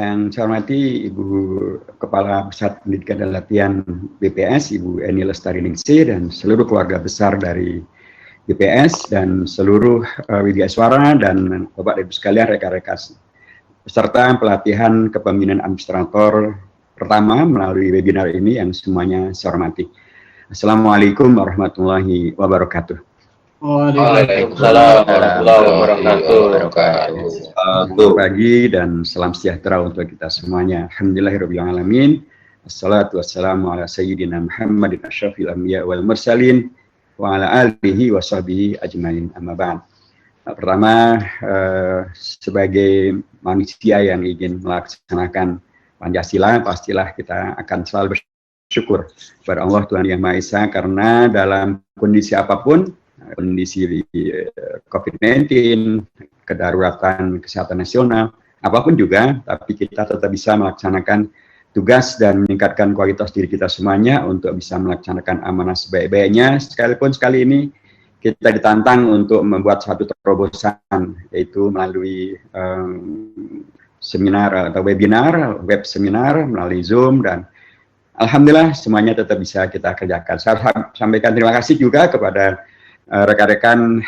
Yang saya hormati Ibu Kepala Pusat Pendidikan dan Latihan BPS, Ibu Eni Lestari Ningsih, dan seluruh keluarga besar dari BPS, dan seluruh Widya Suara, dan Bapak Ibu sekalian, rekan-rekan peserta pelatihan kepemimpinan administrator pertama melalui webinar ini yang semuanya saya hormati. Assalamualaikum warahmatullahi wabarakatuh. Waalaikumsalam warahmatullahi wabarakatuh. Selamat pagi dan salam sejahtera untuk kita semuanya. Alhamdulillahirabbil alamin. Assalatu wassalamu ala sayyidina Muhammadin asyrafil anbiya wal mursalin wa ala alihi wa sahbihi ajmain, amma ba'd. Pertama, sebagai manusia yang ingin melaksanakan Pancasila, pastilah kita akan selalu bersyukur kepada Allah Tuhan Yang Maha Esa, karena dalam kondisi apapun, kondisi COVID-19, kedaruratan kesehatan nasional, apapun juga, tapi kita tetap bisa melaksanakan tugas dan meningkatkan kualitas diri kita semuanya untuk bisa melaksanakan amanah sebaik-baiknya. Sekalipun sekali ini kita ditantang untuk membuat satu terobosan, yaitu melalui seminar atau webinar, web seminar melalui Zoom, dan alhamdulillah semuanya tetap bisa kita kerjakan. Saya sampaikan terima kasih juga kepada rekan-rekan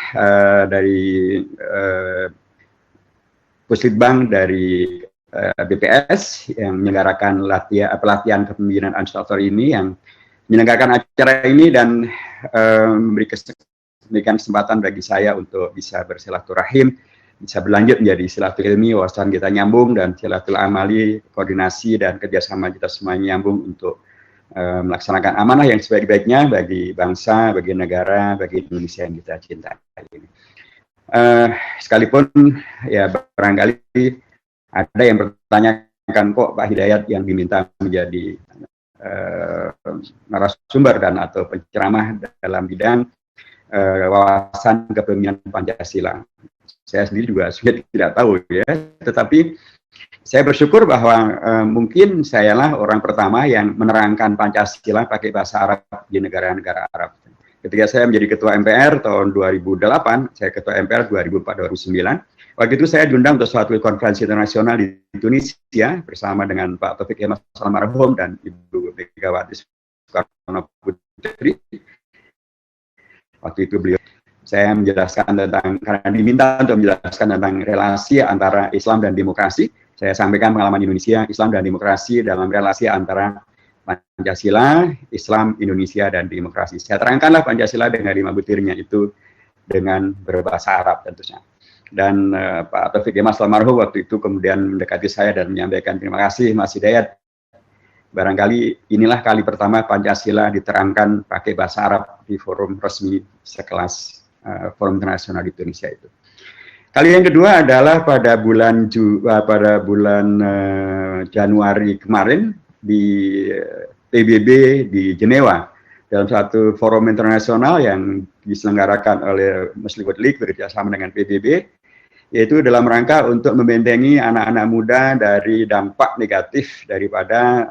dari Puslitbang dari BPS yang menyelenggarakan pelatihan kepemimpinan administrator ini, yang menyelenggarakan acara ini dan memberikan kesempatan bagi saya untuk bisa bersilaturahim, bisa berlanjut menjadi silaturahmi, wawasan kita nyambung, dan silatul amali, koordinasi dan kerjasama kita semuanya nyambung untuk melaksanakan amanah yang sebaik-baiknya bagi bangsa, bagi negara, bagi Indonesia yang kita cintai. Sekalipun ya barangkali ada yang bertanyakan, kok Pak Hidayat yang diminta menjadi narasumber dan atau penceramah dalam bidang wawasan kepemimpinan Pancasila. Saya sendiri juga tidak tahu ya, tetapi saya bersyukur bahwa mungkin sayalah orang pertama yang menerangkan Pancasila pakai bahasa Arab di negara-negara Arab. Ketika saya menjadi Ketua MPR tahun 2008, saya Ketua MPR 2004-2009, waktu itu saya diundang untuk suatu konferensi internasional di Tunisia bersama dengan Pak Taufik Kemas almarhum dan Ibu Megawati Soekarno Putri. Waktu itu saya menjelaskan tentang, karena diminta untuk menjelaskan tentang relasi antara Islam dan demokrasi. Saya sampaikan pengalaman Indonesia, Islam dan demokrasi dalam relasi antara Pancasila, Islam, Indonesia, dan demokrasi. Saya terangkanlah Pancasila dengan 5 butirnya itu dengan berbahasa Arab tentunya. Dan Pak Taufik Kemas almarhum waktu itu kemudian mendekati saya dan menyampaikan, terima kasih Mas Hidayat. Barangkali inilah kali pertama Pancasila diterangkan pakai bahasa Arab di forum resmi sekelas Forum Internasional di Indonesia itu. Kali yang kedua adalah pada bulan Januari kemarin di PBB di Jenewa, dalam satu forum internasional yang diselenggarakan oleh Muslim World League bekerjasama dengan PBB, yaitu dalam rangka untuk membentengi anak-anak muda dari dampak negatif daripada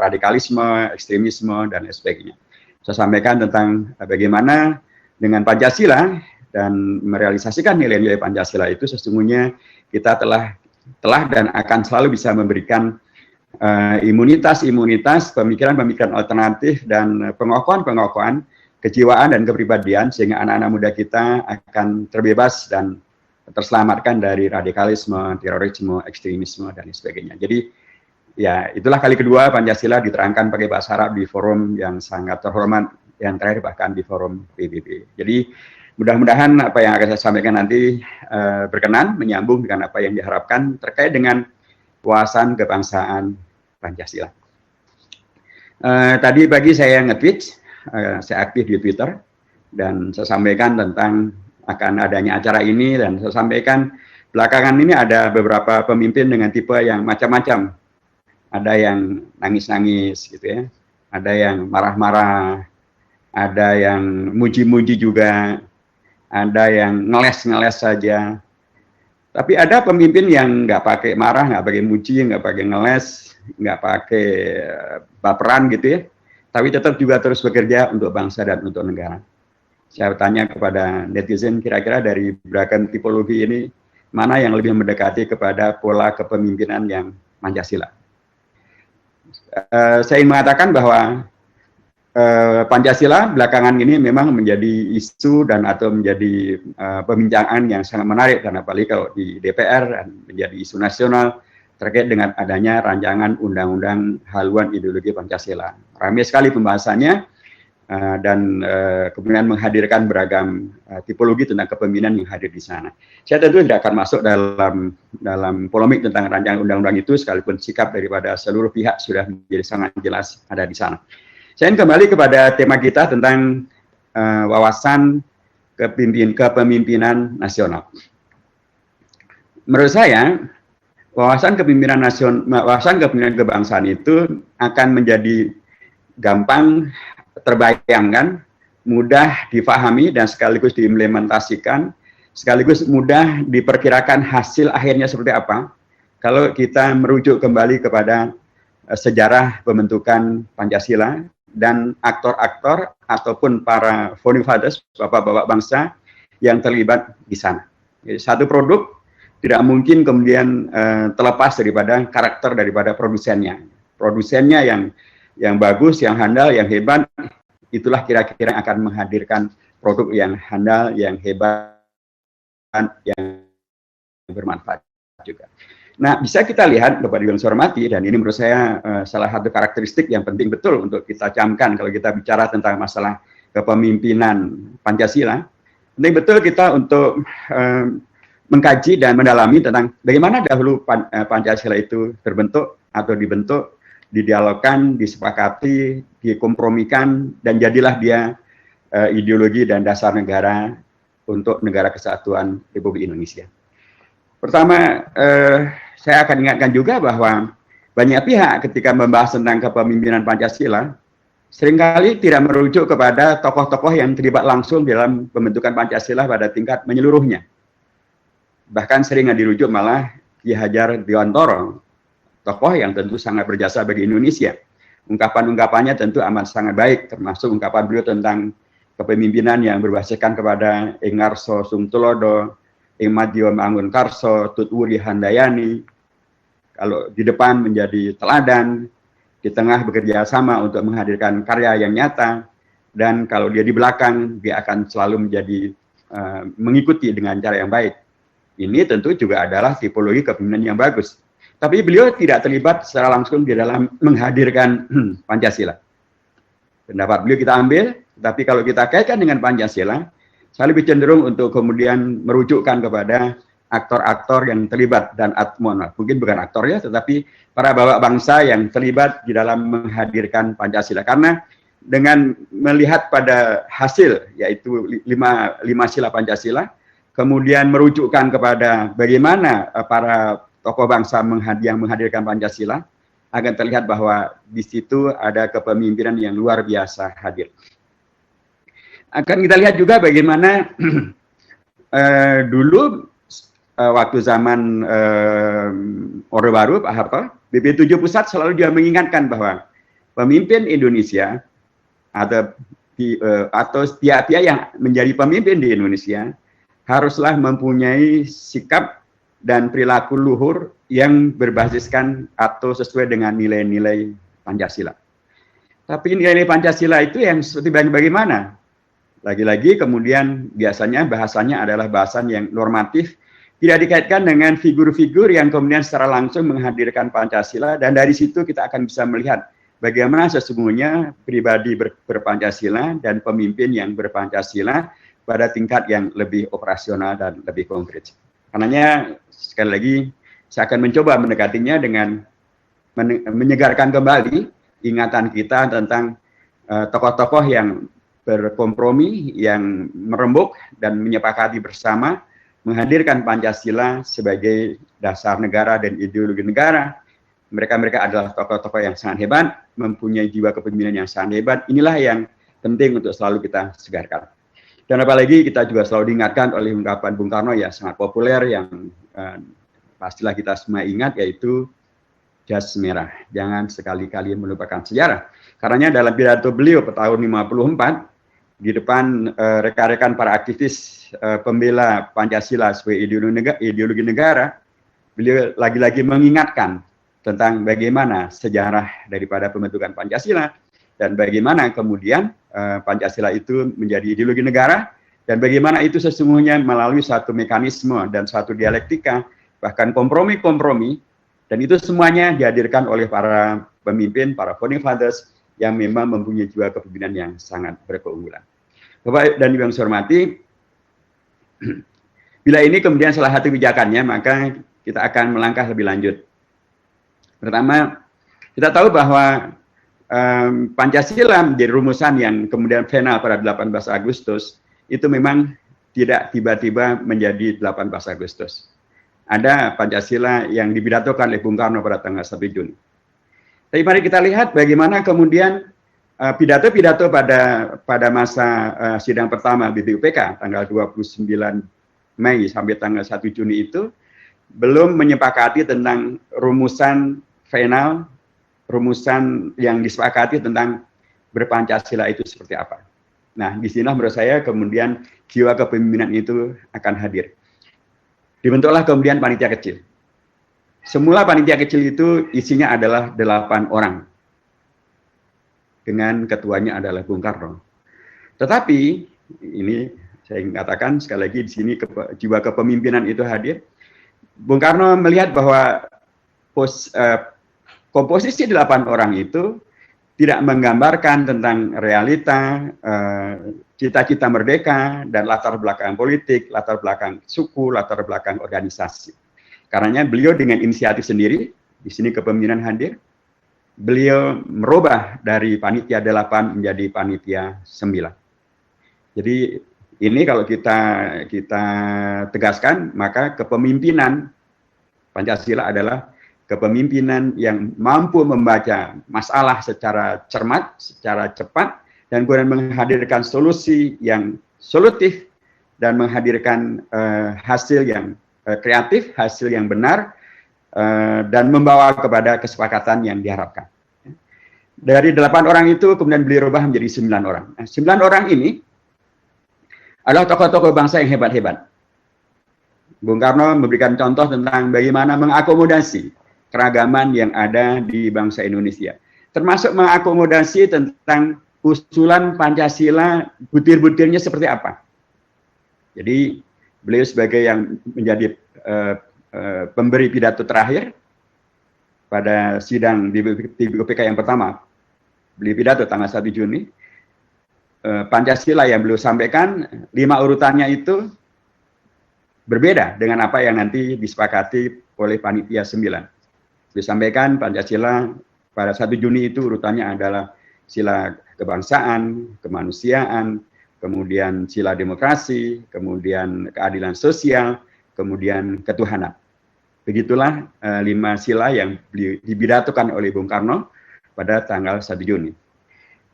radikalisme, ekstremisme, dan sebagainya. Saya sampaikan tentang bagaimana dengan Pancasila dan merealisasikan nilai-nilai Pancasila itu sesungguhnya kita telah dan akan selalu bisa memberikan imunitas, pemikiran-pemikiran alternatif dan pengokohan kejiwaan dan kepribadian, sehingga anak-anak muda kita akan terbebas dan terselamatkan dari radikalisme, terorisme, ekstremisme, dan sebagainya. Jadi ya itulah kali kedua Pancasila diterangkan pakai bahasa Arab di forum yang sangat terhormat, yang terakhir bahkan di forum PBB. Jadi mudah-mudahan apa yang akan saya sampaikan nanti berkenan, menyambung dengan apa yang diharapkan terkait dengan wawasan kebangsaan Pancasila. Tadi pagi saya nge-tweet, saya aktif di Twitter, dan saya sampaikan tentang akan adanya acara ini, dan saya sampaikan belakangan ini ada beberapa pemimpin dengan tipe yang macam-macam. Ada yang nangis-nangis gitu ya, ada yang marah-marah, ada yang muji-muji juga, ada yang ngeles-ngeles saja. Tapi ada pemimpin yang nggak pakai marah, nggak pakai muji, nggak pakai ngeles, nggak pakai baperan gitu ya. Tapi tetap juga terus bekerja untuk bangsa dan untuk negara. Saya tanya kepada netizen, kira-kira dari beragam tipologi ini, mana yang lebih mendekati kepada pola kepemimpinan yang Pancasila. Saya ingin mengatakan bahwa Pancasila belakangan ini memang menjadi isu dan atau menjadi pembincangan yang sangat menarik, karena apalagi kalau di DPR dan menjadi isu nasional terkait dengan adanya rancangan undang-undang haluan ideologi Pancasila. Ramai sekali pembahasannya dan kemudian menghadirkan beragam tipologi tentang kepemimpinan yang hadir di sana. Saya tentu tidak akan masuk dalam polemik tentang rancangan undang-undang itu, sekalipun sikap daripada seluruh pihak sudah menjadi sangat jelas ada di sana. Saya ingin kembali kepada tema kita tentang wawasan kepemimpinan nasional. Menurut saya, wawasan kepemimpinan nasional, wawasan kepemimpinan kebangsaan itu akan menjadi gampang terbayangkan, mudah difahami dan sekaligus diimplementasikan, sekaligus mudah diperkirakan hasil akhirnya seperti apa kalau kita merujuk kembali kepada sejarah pembentukan Pancasila dan aktor-aktor ataupun para founding fathers, bapak-bapak bangsa yang terlibat di sana. Jadi, satu produk tidak mungkin kemudian terlepas daripada karakter daripada produsennya. Produsennya yang bagus, yang handal, yang hebat, itulah kira-kira yang akan menghadirkan produk yang handal, yang hebat, yang bermanfaat juga. Nah, bisa kita lihat kepada yang saya hormati, dan ini menurut saya salah satu karakteristik yang penting betul untuk kita camkan kalau kita bicara tentang masalah kepemimpinan Pancasila. Penting betul kita untuk mengkaji dan mendalami tentang bagaimana dahulu Pancasila itu terbentuk atau dibentuk, didialogkan, disepakati, dikompromikan, dan jadilah dia ideologi dan dasar negara untuk negara kesatuan Republik Indonesia. Pertama, saya akan ingatkan juga bahwa banyak pihak ketika membahas tentang kepemimpinan Pancasila seringkali tidak merujuk kepada tokoh-tokoh yang terlibat langsung dalam pembentukan Pancasila pada tingkat menyeluruhnya. Bahkan sering dirujuk malah Ki Hajar Dewantoro, tokoh yang tentu sangat berjasa bagi Indonesia. Ungkapan-ungkapannya tentu amat sangat baik, termasuk ungkapan beliau tentang kepemimpinan yang berbasiskan kepada Ing Ngarso Sumtulodo, Ing Madya Mangun Karso, Tut Wuri Handayani. Kalau di depan menjadi teladan, di tengah bekerja sama untuk menghadirkan karya yang nyata, dan kalau dia di belakang, dia akan selalu menjadi mengikuti dengan cara yang baik. Ini tentu juga adalah tipologi kepemimpinan yang bagus. Tapi beliau tidak terlibat secara langsung di dalam menghadirkan Pancasila. Pendapat beliau kita ambil, tapi kalau kita kaitkan dengan Pancasila, saya lebih cenderung untuk kemudian merujukkan kepada aktor-aktor yang terlibat dan mungkin bukan aktor ya, tetapi para bapak bangsa yang terlibat di dalam menghadirkan Pancasila. Karena dengan melihat pada hasil, yaitu lima sila Pancasila, kemudian merujukkan kepada bagaimana para tokoh bangsa yang menghadirkan Pancasila, akan terlihat bahwa di situ ada kepemimpinan yang luar biasa hadir. Akan kita lihat juga bagaimana dulu waktu zaman Orde Baru, Pak Harto, BP7 Pusat selalu dia mengingatkan bahwa pemimpin Indonesia atau pihak-pihak yang menjadi pemimpin di Indonesia haruslah mempunyai sikap dan perilaku luhur yang berbasiskan atau sesuai dengan nilai-nilai Pancasila. Tapi nilai-nilai Pancasila itu yang seperti bagaimana? Lagi-lagi kemudian biasanya bahasanya adalah bahasan yang normatif, tidak dikaitkan dengan figur-figur yang kemudian secara langsung menghadirkan Pancasila, dan dari situ kita akan bisa melihat bagaimana sesungguhnya pribadi berpancasila dan pemimpin yang berpancasila pada tingkat yang lebih operasional dan lebih konkret. Karenanya sekali lagi saya akan mencoba mendekatinya dengan menyegarkan kembali ingatan kita tentang tokoh-tokoh yang berkompromi, yang merembuk dan menyepakati bersama menghadirkan Pancasila sebagai dasar negara dan ideologi negara. Mereka adalah tokoh-tokoh yang sangat hebat, mempunyai jiwa kepemimpinan yang sangat hebat. Inilah yang penting untuk selalu kita segarkan. Dan apalagi kita juga selalu diingatkan oleh ungkapan Bung Karno yang sangat populer, yang pastilah kita semua ingat, yaitu jas merah. Jangan sekali-kali melupakan sejarah. Karena dalam pidato beliau pada tahun 54, di depan rekan-rekan para aktivis pembela Pancasila sebagai ideologi negara, beliau lagi-lagi mengingatkan tentang bagaimana sejarah daripada pembentukan Pancasila dan bagaimana kemudian Pancasila itu menjadi ideologi negara dan bagaimana itu sesungguhnya melalui satu mekanisme dan satu dialektika, bahkan kompromi-kompromi, dan itu semuanya dihadirkan oleh para pemimpin, para founding fathers yang memang mempunyai jiwa kepemimpinan yang sangat berkeunggulan. Bapak dan Ibu yang saya hormati, bila ini kemudian salah satu kebijakannya, maka kita akan melangkah lebih lanjut. Pertama, kita tahu bahwa Pancasila menjadi rumusan yang kemudian final pada 18 Agustus, itu memang tidak tiba-tiba menjadi 18 Agustus. Ada Pancasila yang dipidatokan oleh Bung Karno pada tanggal 1 Juni. Tapi mari kita lihat bagaimana kemudian pidato-pidato pada masa sidang pertama BPUPK tanggal 29 Mei sampai tanggal 1 Juni itu belum menyepakati tentang rumusan final, rumusan yang disepakati tentang berpancasila itu seperti apa. Nah, di sini menurut saya kemudian jiwa kepemimpinan itu akan hadir. Dibentuklah kemudian panitia kecil. Semula panitia kecil itu isinya adalah 8 orang. Dengan ketuanya adalah Bung Karno. Tetapi, ini saya katakan sekali lagi di sini jiwa kepemimpinan itu hadir. Bung Karno melihat bahwa komposisi 8 orang itu tidak menggambarkan tentang realita, cita-cita merdeka, dan latar belakang politik, latar belakang suku, latar belakang organisasi. Karenanya beliau dengan inisiatif sendiri, di sini kepemimpinan hadir, beliau merubah dari panitia 8 menjadi panitia 9. Jadi ini kalau kita tegaskan, maka kepemimpinan Pancasila adalah kepemimpinan yang mampu membaca masalah secara cermat, secara cepat, dan kemudian menghadirkan solusi yang solutif dan menghadirkan hasil yang kreatif, hasil yang benar, dan membawa kepada kesepakatan yang diharapkan. Dari 8 orang itu kemudian beliau rubah menjadi 9 orang. Nah, 9 orang ini adalah tokoh-tokoh bangsa yang hebat-hebat. Bung Karno memberikan contoh tentang bagaimana mengakomodasi keragaman yang ada di bangsa Indonesia. Termasuk mengakomodasi tentang usulan Pancasila, butir-butirnya seperti apa. Jadi beliau sebagai yang menjadi pemberi pidato terakhir pada sidang di BPUPK yang pertama, beliau pidato tanggal 1 Juni, Pancasila yang beliau sampaikan, 5 urutannya itu berbeda dengan apa yang nanti disepakati oleh panitia 9. Disampaikan Pancasila pada 1 Juni itu urutannya adalah sila kebangsaan, kemanusiaan, kemudian sila demokrasi, kemudian keadilan sosial, kemudian ketuhanan. Begitulah 5 sila yang dipidatokan oleh Bung Karno pada tanggal 1 Juni.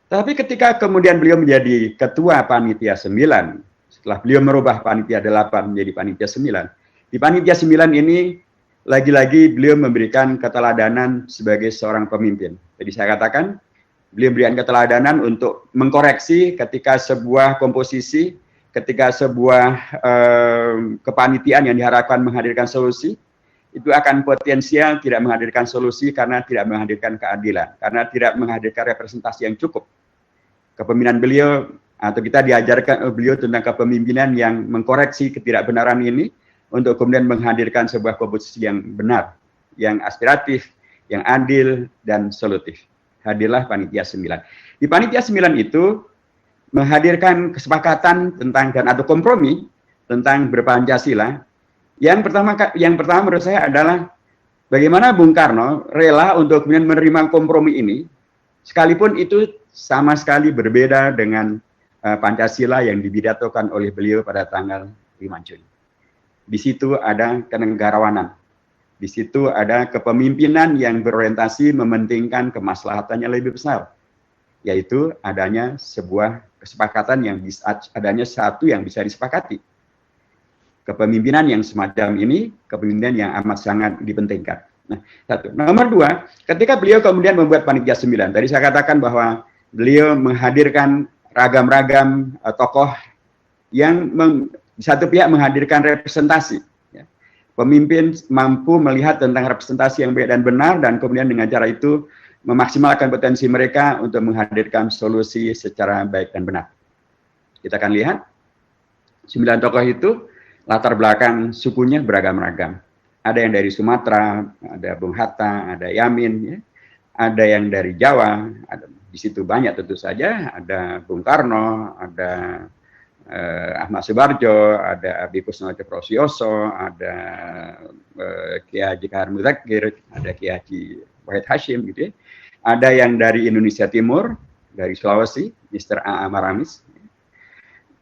Tapi ketika kemudian beliau menjadi ketua panitia 9, setelah beliau merubah panitia 8 menjadi panitia 9, di panitia 9 ini lagi-lagi beliau memberikan keteladanan sebagai seorang pemimpin. Jadi saya katakan, beliau berikan keteladanan untuk mengkoreksi ketika sebuah komposisi, ketika sebuah kepanitiaan yang diharapkan menghadirkan solusi, itu akan potensial tidak menghadirkan solusi karena tidak menghadirkan keadilan, karena tidak menghadirkan representasi yang cukup. Kepemimpinan beliau, atau kita diajarkan beliau tentang kepemimpinan yang mengkoreksi ketidakbenaran ini, untuk kemudian menghadirkan sebuah komposisi yang benar, yang aspiratif, yang adil, dan solutif. Hadirlah panitia 9. Di panitia 9 itu menghadirkan kesepakatan tentang dan atau kompromi tentang berpancasila. Yang pertama menurut saya adalah bagaimana Bung Karno rela untuk kemudian menerima kompromi ini, sekalipun itu sama sekali berbeda dengan Pancasila yang dipidatokan oleh beliau pada tanggal 5 Juni. Di situ ada kenegarawanan, di situ ada kepemimpinan yang berorientasi mementingkan kemaslahatannya lebih besar, yaitu adanya sebuah kesepakatan yang adanya satu yang bisa disepakati. Kepemimpinan yang semacam ini, kepemimpinan yang amat sangat dipentingkan. Nah, satu. Nomor 2, ketika beliau kemudian membuat panitia 9, tadi saya katakan bahwa beliau menghadirkan ragam-ragam tokoh yang di satu pihak menghadirkan representasi, ya. pemimpin mampu melihat tentang representasi yang baik dan benar, dan kemudian dengan cara itu memaksimalkan potensi mereka untuk menghadirkan solusi secara baik dan benar. Kita akan lihat 9 tokoh itu latar belakang sukunya beragam-ragam. Ada yang dari Sumatera, ada Bung Hatta, ada Yamin, ya. Ada yang dari Jawa, ada di situ banyak tentu saja, ada Bung Karno, ada Ahmad Subarjo, ada Abi Kusnawati Prasojo, ada Kiai Haji Kahar Muzakir, ada Kiai Haji Wahid Hashim, gitu ya. Ada yang dari Indonesia Timur, dari Sulawesi, Mr. A.A. Maramis.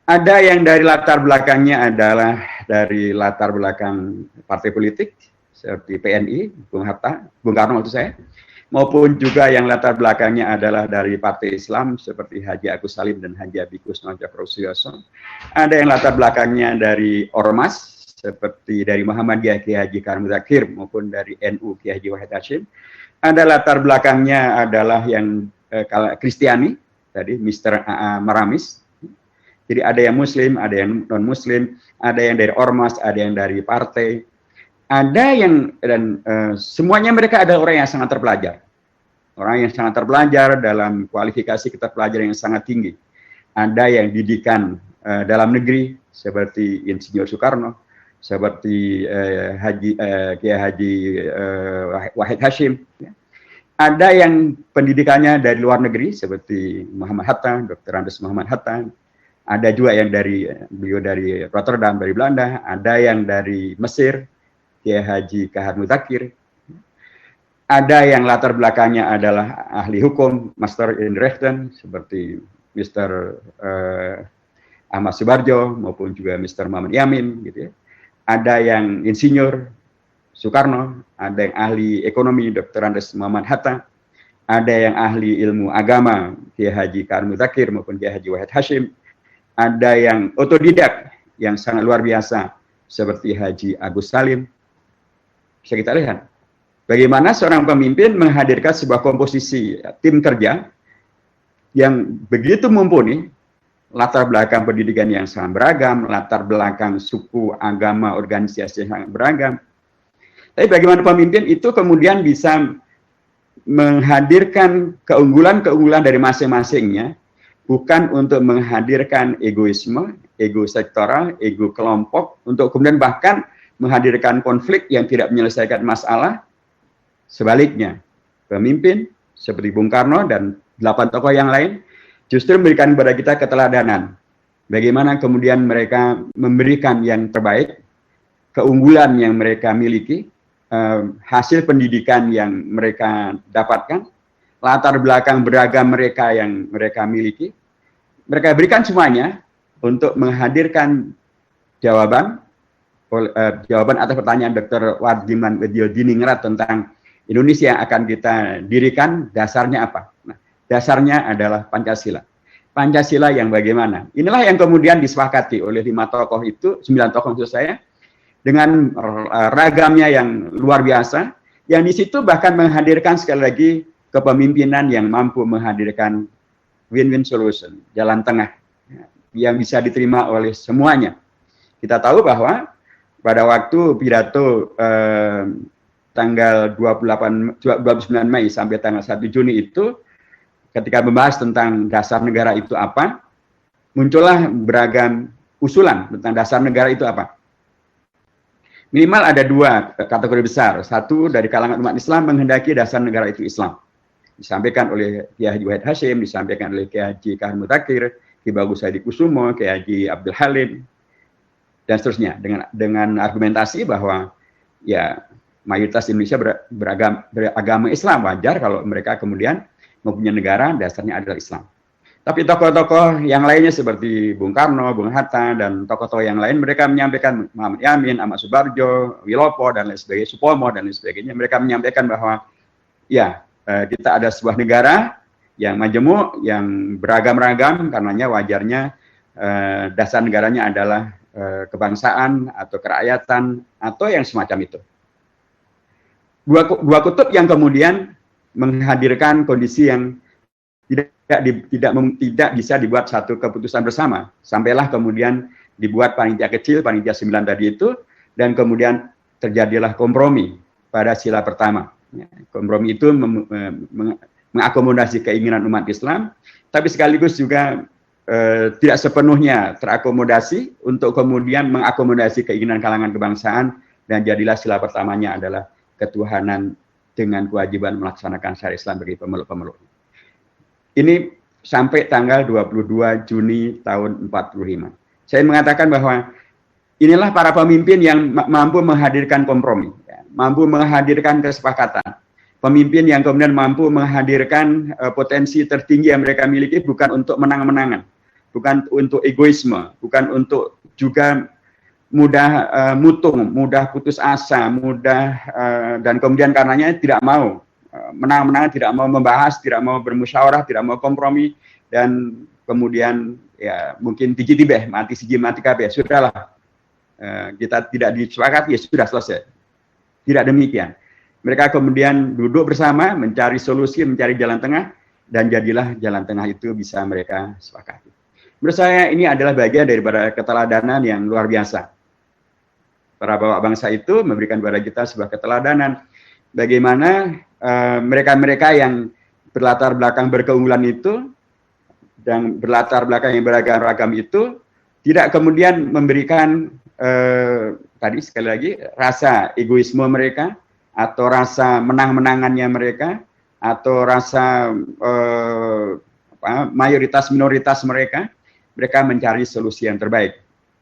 Ada yang dari latar belakangnya adalah dari latar belakang partai politik, seperti PNI, Bung Hatta, Bung Karno maksud saya, maupun juga yang latar belakangnya adalah dari partai Islam, seperti Haji Agus Salim dan Haji Abi Kusnawati Prasojo. Ada yang latar belakangnya dari Ormas, seperti dari Muhammadiyah Kiai Haji Kahar Muzakir, maupun dari NU Kiai Haji Wahid Hashim. Ada latar belakangnya adalah yang Kristiani, tadi Mr. A.A. Maramis. Jadi ada yang Muslim, ada yang non-Muslim, ada yang dari Ormas, ada yang dari partai. Ada yang, dan semuanya mereka adalah orang yang sangat terpelajar. Orang yang sangat terpelajar dalam kualifikasi keterpelajaran yang sangat tinggi. Ada yang didikan dalam negeri, seperti Insinyur Soekarno, seperti Kiai Haji Wahid Hashim. Ada yang pendidikannya dari luar negeri, seperti Muhammad Hatta, Dr. Andes Muhammad Hatta. Ada juga yang beliau dari Rotterdam, dari Belanda. Ada yang dari Mesir, Kiai Haji Kahar Muzakir. Ada yang latar belakangnya adalah ahli hukum, Master in Rechten, seperti Mr. Ahmad Subarjo, maupun juga Mr. Muhammad Yamin, gitu ya. Ada yang insinyur, Soekarno, ada yang ahli ekonomi, Dr. Andes Muhammad Hatta, ada yang ahli ilmu agama, Kiai Haji Kahar Muzakir, maupun Kiai Haji Wahid Hashim. Ada yang otodidak, yang sangat luar biasa, seperti Haji Agus Salim. Bisa kita lihat bagaimana seorang pemimpin menghadirkan sebuah komposisi tim kerja yang begitu mumpuni, latar belakang pendidikan yang sangat beragam, latar belakang suku, agama, organisasi yang sangat beragam. Tapi bagaimana pemimpin itu kemudian bisa menghadirkan keunggulan-keunggulan dari masing-masingnya, bukan untuk menghadirkan egoisme, ego sektoral, ego kelompok, untuk kemudian bahkan menghadirkan konflik yang tidak menyelesaikan masalah. Sebaliknya, pemimpin seperti Bung Karno dan 8 tokoh yang lain justru memberikan kepada kita keteladanan. Bagaimana kemudian mereka memberikan yang terbaik, keunggulan yang mereka miliki, hasil pendidikan yang mereka dapatkan, latar belakang beragam mereka yang mereka miliki. Mereka berikan semuanya untuk menghadirkan jawaban atas pertanyaan Dr. Wardiman Widyodiningrat tentang Indonesia yang akan kita dirikan, dasarnya apa? Nah, dasarnya adalah Pancasila. Pancasila yang bagaimana? Inilah yang kemudian disepakati oleh 5 tokoh itu, 9 tokoh maksud saya, dengan ragamnya yang luar biasa, yang di situ bahkan menghadirkan sekali lagi kepemimpinan yang mampu menghadirkan win-win solution, jalan tengah, yang bisa diterima oleh semuanya. Kita tahu bahwa pada waktu pidato tanggal 29 Mei sampai tanggal 1 Juni itu, ketika membahas tentang dasar negara itu apa, muncullah beragam usulan tentang dasar negara itu apa. Minimal ada 2 kategori besar. Satu, dari kalangan umat Islam menghendaki dasar negara itu Islam. Disampaikan oleh Kiai Haji Wahid Hashim, disampaikan oleh Kiai Haji Kahar Muzakir, Kiai Bagus Hadikusumo, Kiai Haji Abdul Halim, dan seterusnya, dengan argumentasi bahwa ya mayoritas Indonesia beragama Islam, wajar kalau mereka kemudian mempunyai negara dasarnya adalah Islam. Tapi tokoh-tokoh yang lainnya seperti Bung Karno, Bung Hatta, dan tokoh-tokoh yang lain, mereka menyampaikan, Muhammad Yamin, Ahmad Subarjo, Wilopo, dan lain sebagainya, Supomo, dan lain sebagainya, mereka menyampaikan bahwa ya kita ada sebuah negara yang majemuk, yang beragam-ragam, karenanya wajarnya dasar negaranya adalah kebangsaan atau kerakyatan atau yang semacam itu. Dua kutub yang kemudian menghadirkan kondisi yang tidak bisa dibuat satu keputusan bersama. Sampailah kemudian dibuat panitia kecil, panitia 9 tadi itu, dan kemudian terjadilah kompromi pada sila pertama. Kompromi itu mengakomodasi keinginan umat Islam, tapi sekaligus juga tidak sepenuhnya terakomodasi untuk kemudian mengakomodasi keinginan kalangan kebangsaan, dan jadilah sila pertamanya adalah ketuhanan dengan kewajiban melaksanakan syariat Islam bagi pemeluk-pemeluk. Ini sampai tanggal 22 Juni tahun 45. Saya mengatakan bahwa inilah para pemimpin yang mampu menghadirkan kompromi, ya, mampu menghadirkan kesepakatan. Pemimpin yang kemudian mampu menghadirkan potensi tertinggi yang mereka miliki, bukan untuk menang-menangan, bukan untuk egoisme, bukan untuk juga mudah mutung, mudah putus asa, mudah dan kemudian karenanya tidak mau menang-menangan, tidak mau membahas, tidak mau bermusyawarah, tidak mau kompromi, dan kemudian ya mungkin tiji-tibeh, mati siji mati kabeh, sudahlah kita tidak disepakati, ya sudah selesai. Tidak demikian. Mereka kemudian duduk bersama, mencari solusi, mencari jalan tengah, dan jadilah jalan tengah itu bisa mereka sepakati. Menurut saya ini adalah bagian daripada keteladanan yang luar biasa. Para bapak bangsa itu memberikan kepada kita sebuah keteladanan. Bagaimana mereka-mereka yang berlatar belakang berkeunggulan itu, dan berlatar belakang yang beragam-ragam itu, tidak kemudian memberikan tadi sekali lagi rasa egoisme mereka, atau rasa menang-menangannya mereka, atau rasa mayoritas minoritas mereka. Mereka mencari solusi yang terbaik.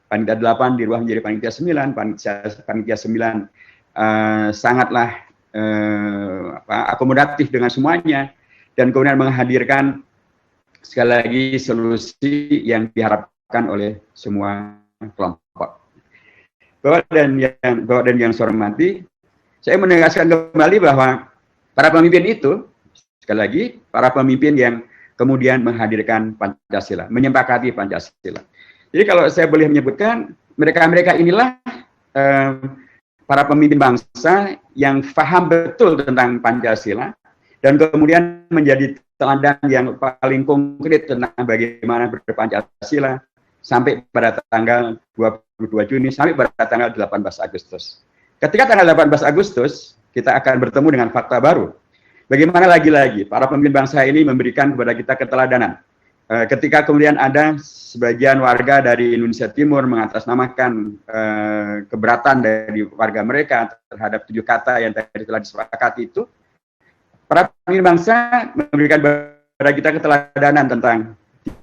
Panitia 8 dirubah menjadi panitia 9, panitia 9 sangatlah akomodatif dengan semuanya, dan kemudian menghadirkan sekali lagi solusi yang diharapkan oleh semua kelompok. Bapak dan yang saya hormati, saya menegaskan kembali bahwa para pemimpin itu, sekali lagi, para pemimpin yang kemudian menghadirkan Pancasila, menyepakati Pancasila. Jadi kalau saya boleh menyebutkan, mereka-mereka inilah para pemimpin bangsa yang paham betul tentang Pancasila, dan kemudian menjadi teladan yang paling konkret tentang bagaimana berpancasila sampai pada tanggal 22 Juni, sampai pada tanggal 18 Agustus. Ketika tanggal 18 Agustus, kita akan bertemu dengan fakta baru. Bagaimana lagi-lagi para pemimpin bangsa ini memberikan kepada kita keteladanan. Ketika kemudian ada sebagian warga dari Indonesia Timur mengatasnamakan keberatan dari warga mereka terhadap 7 kata yang tadi telah disepakati itu, para pemimpin bangsa memberikan kepada kita keteladanan tentang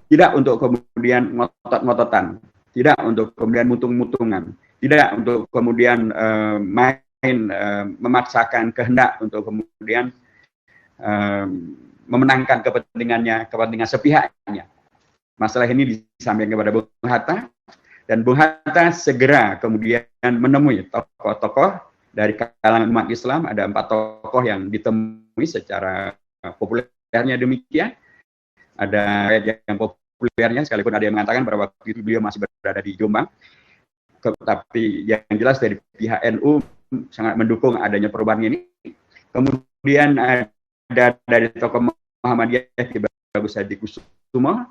tidak untuk kemudian ngotot-ngototan, tidak untuk kemudian mutung-mutungan, tidak untuk kemudian memaksakan kehendak untuk kemudian memenangkan kepentingannya, kepentingan sepihaknya. Masalah ini disampaikan kepada Bung Hatta, dan Bung Hatta segera kemudian menemui tokoh-tokoh dari kalangan umat Islam. Ada 4 tokoh yang ditemui secara populernya demikian. Ada yang populernya, sekalipun ada yang mengatakan bahwa waktu itu beliau masih berada di Jombang. Tapi yang jelas dari pihak NU sangat mendukung adanya perubahan ini. Kemudian ada dari tokoh Muhammadiyah Ki Bagus Hadi Kusumo,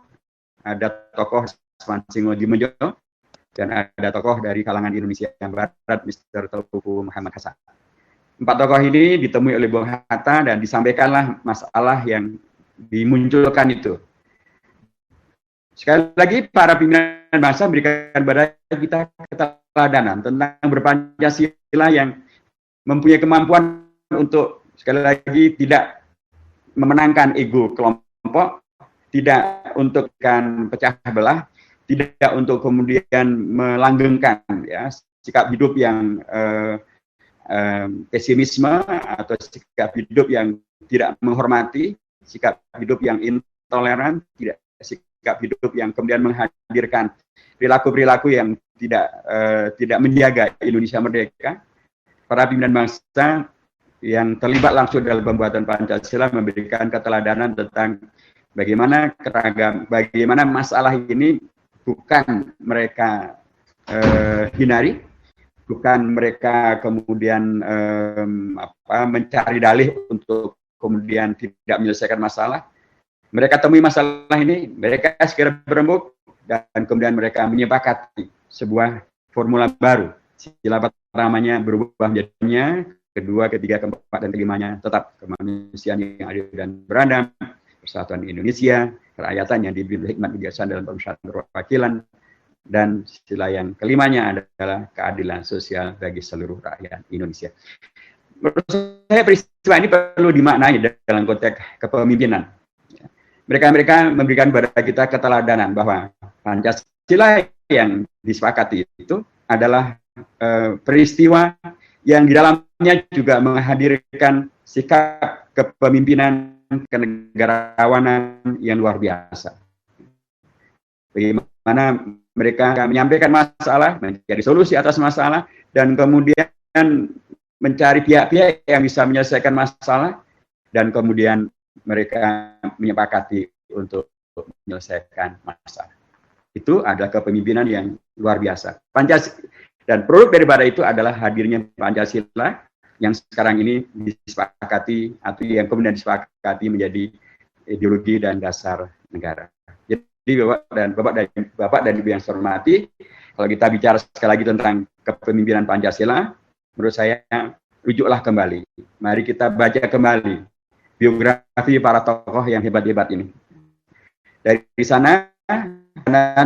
ada tokoh Swansingo Dimejo, dan ada tokoh dari kalangan Indonesia yang Barat, Mr. Teuku Muhammad Hasan. 4 tokoh ini ditemui oleh Bung Hatta dan disampaikanlah masalah yang dimunculkan itu. Sekali lagi, para pimpinan bangsa memberikan kepada kita keteladanan tentang berpancasila yang mempunyai kemampuan untuk sekali lagi tidak memenangkan ego kelompok, tidak untuk pecah belah, tidak untuk kemudian melanggengkan ya sikap hidup yang pesimisme atau sikap hidup yang tidak menghormati, sikap hidup yang intoleran, tidak sikap hidup yang kemudian menghadirkan perilaku-perilaku yang tidak menjaga Indonesia merdeka. Para pimpinan bangsa yang terlibat langsung dalam pembuatan Pancasila memberikan keteladanan tentang bagaimana masalah ini bukan mereka hindari, bukan mereka kemudian mencari dalih untuk kemudian tidak menyelesaikan masalah. Mereka temui masalah ini, mereka segera berembuk, dan kemudian mereka menyepakati sebuah formula baru Sila pertamanya berubah menjadinya, kedua, ketiga, keempat, dan kelimanya tetap kemanusiaan yang adil dan beradab, persatuan Indonesia, kerakyatan yang dibimbing hikmat kebijaksanaan dalam pemusyawaratan perwakilan, dan sila yang kelimanya adalah keadilan sosial bagi seluruh rakyat Indonesia. Menurut saya peristiwa ini perlu dimaknai dalam konteks kepemimpinan. Mereka memberikan kepada kita keteladanan bahwa Pancasila yang disepakati itu adalah peristiwa yang di dalamnya juga menghadirkan sikap kepemimpinan kenegarawanan yang luar biasa. Bagaimana mereka menyampaikan masalah, mencari solusi atas masalah, dan kemudian mencari pihak-pihak yang bisa menyelesaikan masalah, dan kemudian mereka menyepakati untuk menyelesaikan masalah. Itu adalah kepemimpinan yang luar biasa. Pancasila, dan produk daripada itu adalah hadirnya Pancasila yang sekarang ini disepakati atau yang kemudian disepakati menjadi ideologi dan dasar negara. Jadi Bapak dan Ibu yang saya hormati, kalau kita bicara sekali lagi tentang kepemimpinan Pancasila, menurut saya rujuklah kembali. Mari kita baca kembali biografi para tokoh yang hebat-hebat ini. Dari sana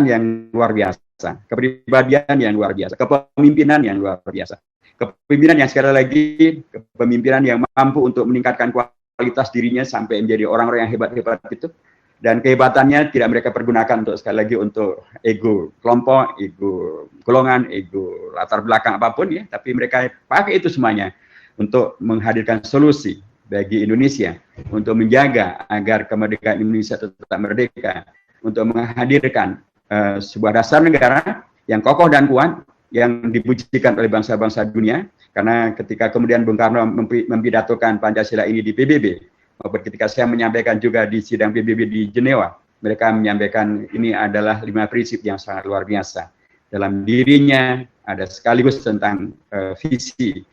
yang luar biasa, kepribadian yang luar biasa, kepemimpinan yang luar biasa. Kepemimpinan yang sekali lagi, kepemimpinan yang mampu untuk meningkatkan kualitas dirinya sampai menjadi orang-orang yang hebat-hebat itu. Dan kehebatannya tidak mereka pergunakan untuk sekali lagi untuk ego kelompok, ego golongan, ego latar belakang apapun ya, tapi mereka pakai itu semuanya untuk menghadirkan solusi bagi Indonesia, untuk menjaga agar kemerdekaan Indonesia tetap merdeka, untuk menghadirkan sebuah dasar negara yang kokoh dan kuat, yang dipujikan oleh bangsa-bangsa dunia, karena ketika kemudian Bung Karno mempidatokan Pancasila ini di PBB, maupun ketika saya menyampaikan juga di sidang PBB di Jenewa, mereka menyampaikan ini adalah 5 prinsip yang sangat luar biasa. Dalam dirinya ada sekaligus tentang visi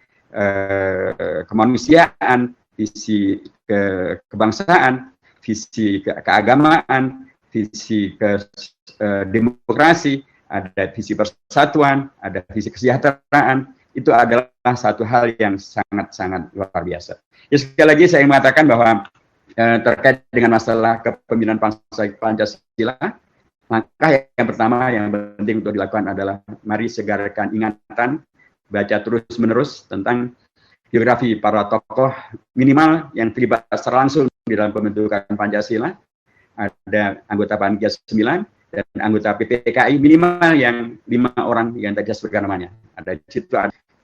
kemanusiaan, visi kebangsaan, visi keagamaan, visi demokrasi, ada visi persatuan, ada visi kesejahteraan. Itu adalah satu hal yang sangat-sangat luar biasa. Ya, sekali lagi saya mengatakan bahwa terkait dengan masalah kepemimpinan Pancasila, maka yang pertama yang penting untuk dilakukan adalah mari segarkan ingatan, baca terus-menerus tentang biografi para tokoh minimal yang terlibat secara langsung di dalam pembentukan Pancasila. Ada anggota Panitia 9 dan anggota PPKI minimal yang 5 orang yang tadi saya sebutkan namanya. Ada di situ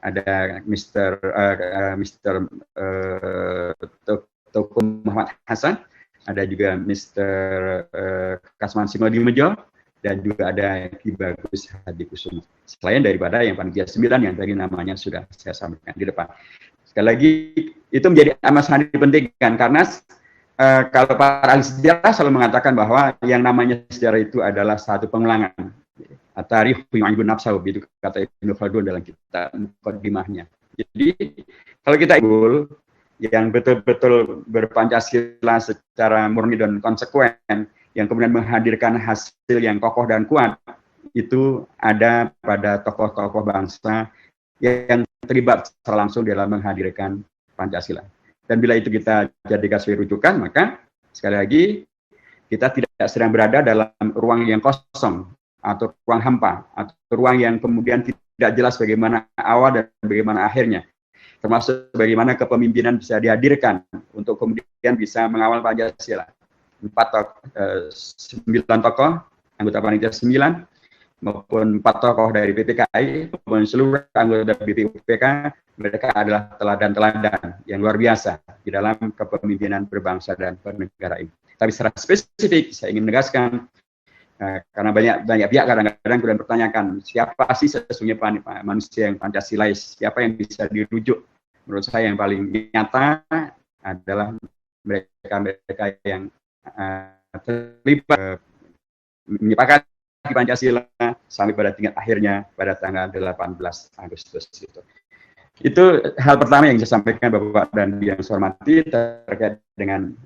ada Mr. Teuku Muhammad Hasan, ada juga Mr. Kasman Simodimejo, dan juga ada Ki Bagus Hadikusumo. Selain daripada yang Panitia 9 yang tadi namanya sudah saya sampaikan di depan. Sekali lagi, itu menjadi amat sangat dipentingkan, karena kalau para ahli sejarah selalu mengatakan bahwa yang namanya sejarah itu adalah satu pengulangan. At-Tarikh yu'idun nafsahu, itu kata Ibnu Khaldun dalam kitab Muqaddimahnya. Jadi kalau kita yang betul-betul berpancasila secara murni dan konsekuen, yang kemudian menghadirkan hasil yang kokoh dan kuat, itu ada pada tokoh-tokoh bangsa yang terlibat secara langsung dalam menghadirkan Pancasila. Dan bila itu kita jadikan sebagai rujukan, maka sekali lagi kita tidak sedang berada dalam ruang yang kosong, atau ruang hampa, atau ruang yang kemudian tidak jelas bagaimana awal dan bagaimana akhirnya, termasuk bagaimana kepemimpinan bisa dihadirkan untuk kemudian bisa mengawal Pancasila. 9 tokoh anggota Panitia 9 maupun 4 tokoh dari PPKI maupun seluruh anggota BPUPK, mereka adalah teladan-teladan yang luar biasa di dalam kepemimpinan berbangsa dan bernegara ini. Tapi secara spesifik saya ingin menegaskan, karena banyak pihak kadang-kadang kemudian bertanyakan, siapa sih sesungguhnya manusia yang Pancasilais, siapa yang bisa dirujuk? Menurut saya yang paling nyata adalah mereka yang terlibat menyepakati Pancasila sampai pada tingkat akhirnya pada tanggal 18 Agustus itu. Itu hal pertama yang saya sampaikan Bapak dan yang saya hormati terkait dengan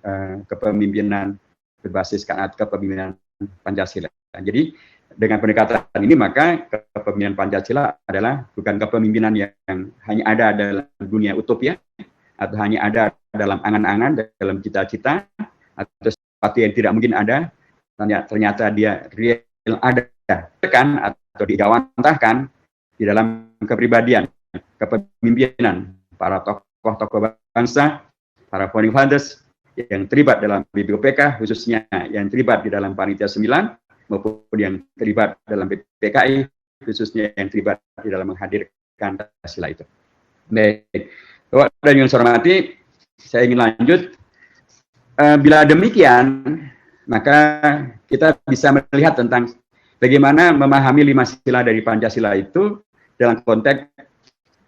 kepemimpinan berbasis kepemimpinan Pancasila. Jadi Dengan pendekatan ini maka kepemimpinan Pancasila adalah bukan kepemimpinan yang hanya ada dalam dunia utopia atau hanya ada dalam angan-angan, dalam cita-cita, atau sesuatu yang tidak mungkin ada, ternyata dia real ada, kan, atau digawantahkan di dalam kepribadian, kepemimpinan para tokoh-tokoh bangsa, para founding fathers yang terlibat dalam BPUPK, khususnya yang terlibat di dalam Panitia 9, maupun yang terlibat dalam PPKI, khususnya yang terlibat di dalam menghadirkan Pancasila itu. Baik, Bapak dan yang saya hormati, saya ingin lanjut. Bila demikian, maka kita bisa melihat tentang bagaimana memahami 5 sila dari Pancasila itu dalam konteks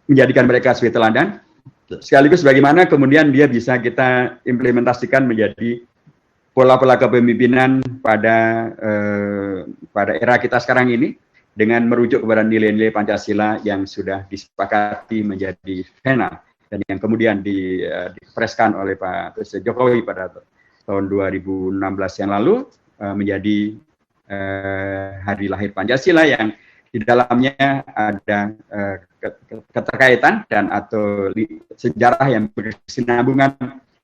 menjadikan mereka sebagai teladan, sekaligus bagaimana kemudian dia bisa kita implementasikan menjadi pola-pola kepemimpinan pada era kita sekarang ini dengan merujuk kepada nilai-nilai Pancasila yang sudah disepakati menjadi final dan yang kemudian dipreskan oleh Pak Presiden Jokowi pada tahun 2016 yang lalu menjadi hari lahir Pancasila yang di dalamnya ada keterkaitan dan atau sejarah yang berkesinambungan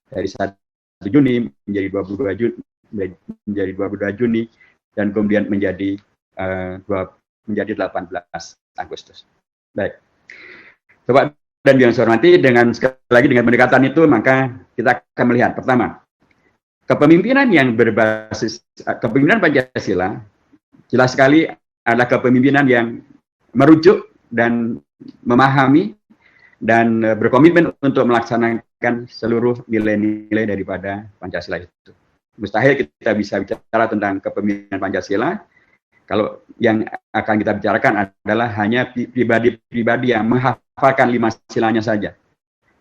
dari 1 Juni menjadi 22 Juni dan kemudian menjadi 18 Agustus. Baik. Bapak dan yang saya hormati, dengan sekali lagi dengan pendekatan itu maka kita akan melihat pertama, kepemimpinan yang berbasis kepemimpinan Pancasila jelas sekali adalah kepemimpinan yang merujuk dan memahami dan berkomitmen untuk melaksanakan seluruh nilai-nilai daripada Pancasila itu. Mustahil kita bisa bicara tentang kepemimpinan Pancasila kalau yang akan kita bicarakan adalah hanya pribadi-pribadi yang menghafalkan 5 silanya saja,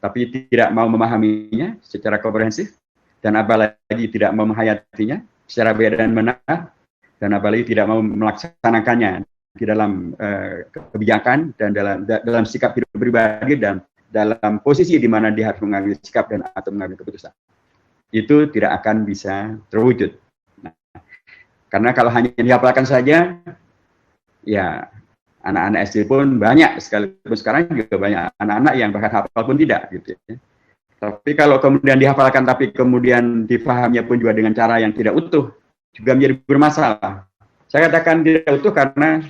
tapi tidak mau memahaminya secara komprehensif, dan apalagi tidak mau menghayatinya secara baik dan benar, dan apalagi tidak mau melaksanakannya di dalam kebijakan dan dalam sikap hidup pribadi dan dalam posisi di mana dia harus mengambil sikap dan atau mengambil keputusan. Itu tidak akan bisa terwujud. Nah, karena kalau hanya dihafalkan saja, ya anak-anak SD pun banyak, sekalipun sekarang juga banyak anak-anak yang bahkan hafal pun tidak, gitu ya. Tapi kalau kemudian dihafalkan tapi kemudian difahaminya pun juga dengan cara yang tidak utuh, juga menjadi bermasalah. Saya katakan tidak utuh karena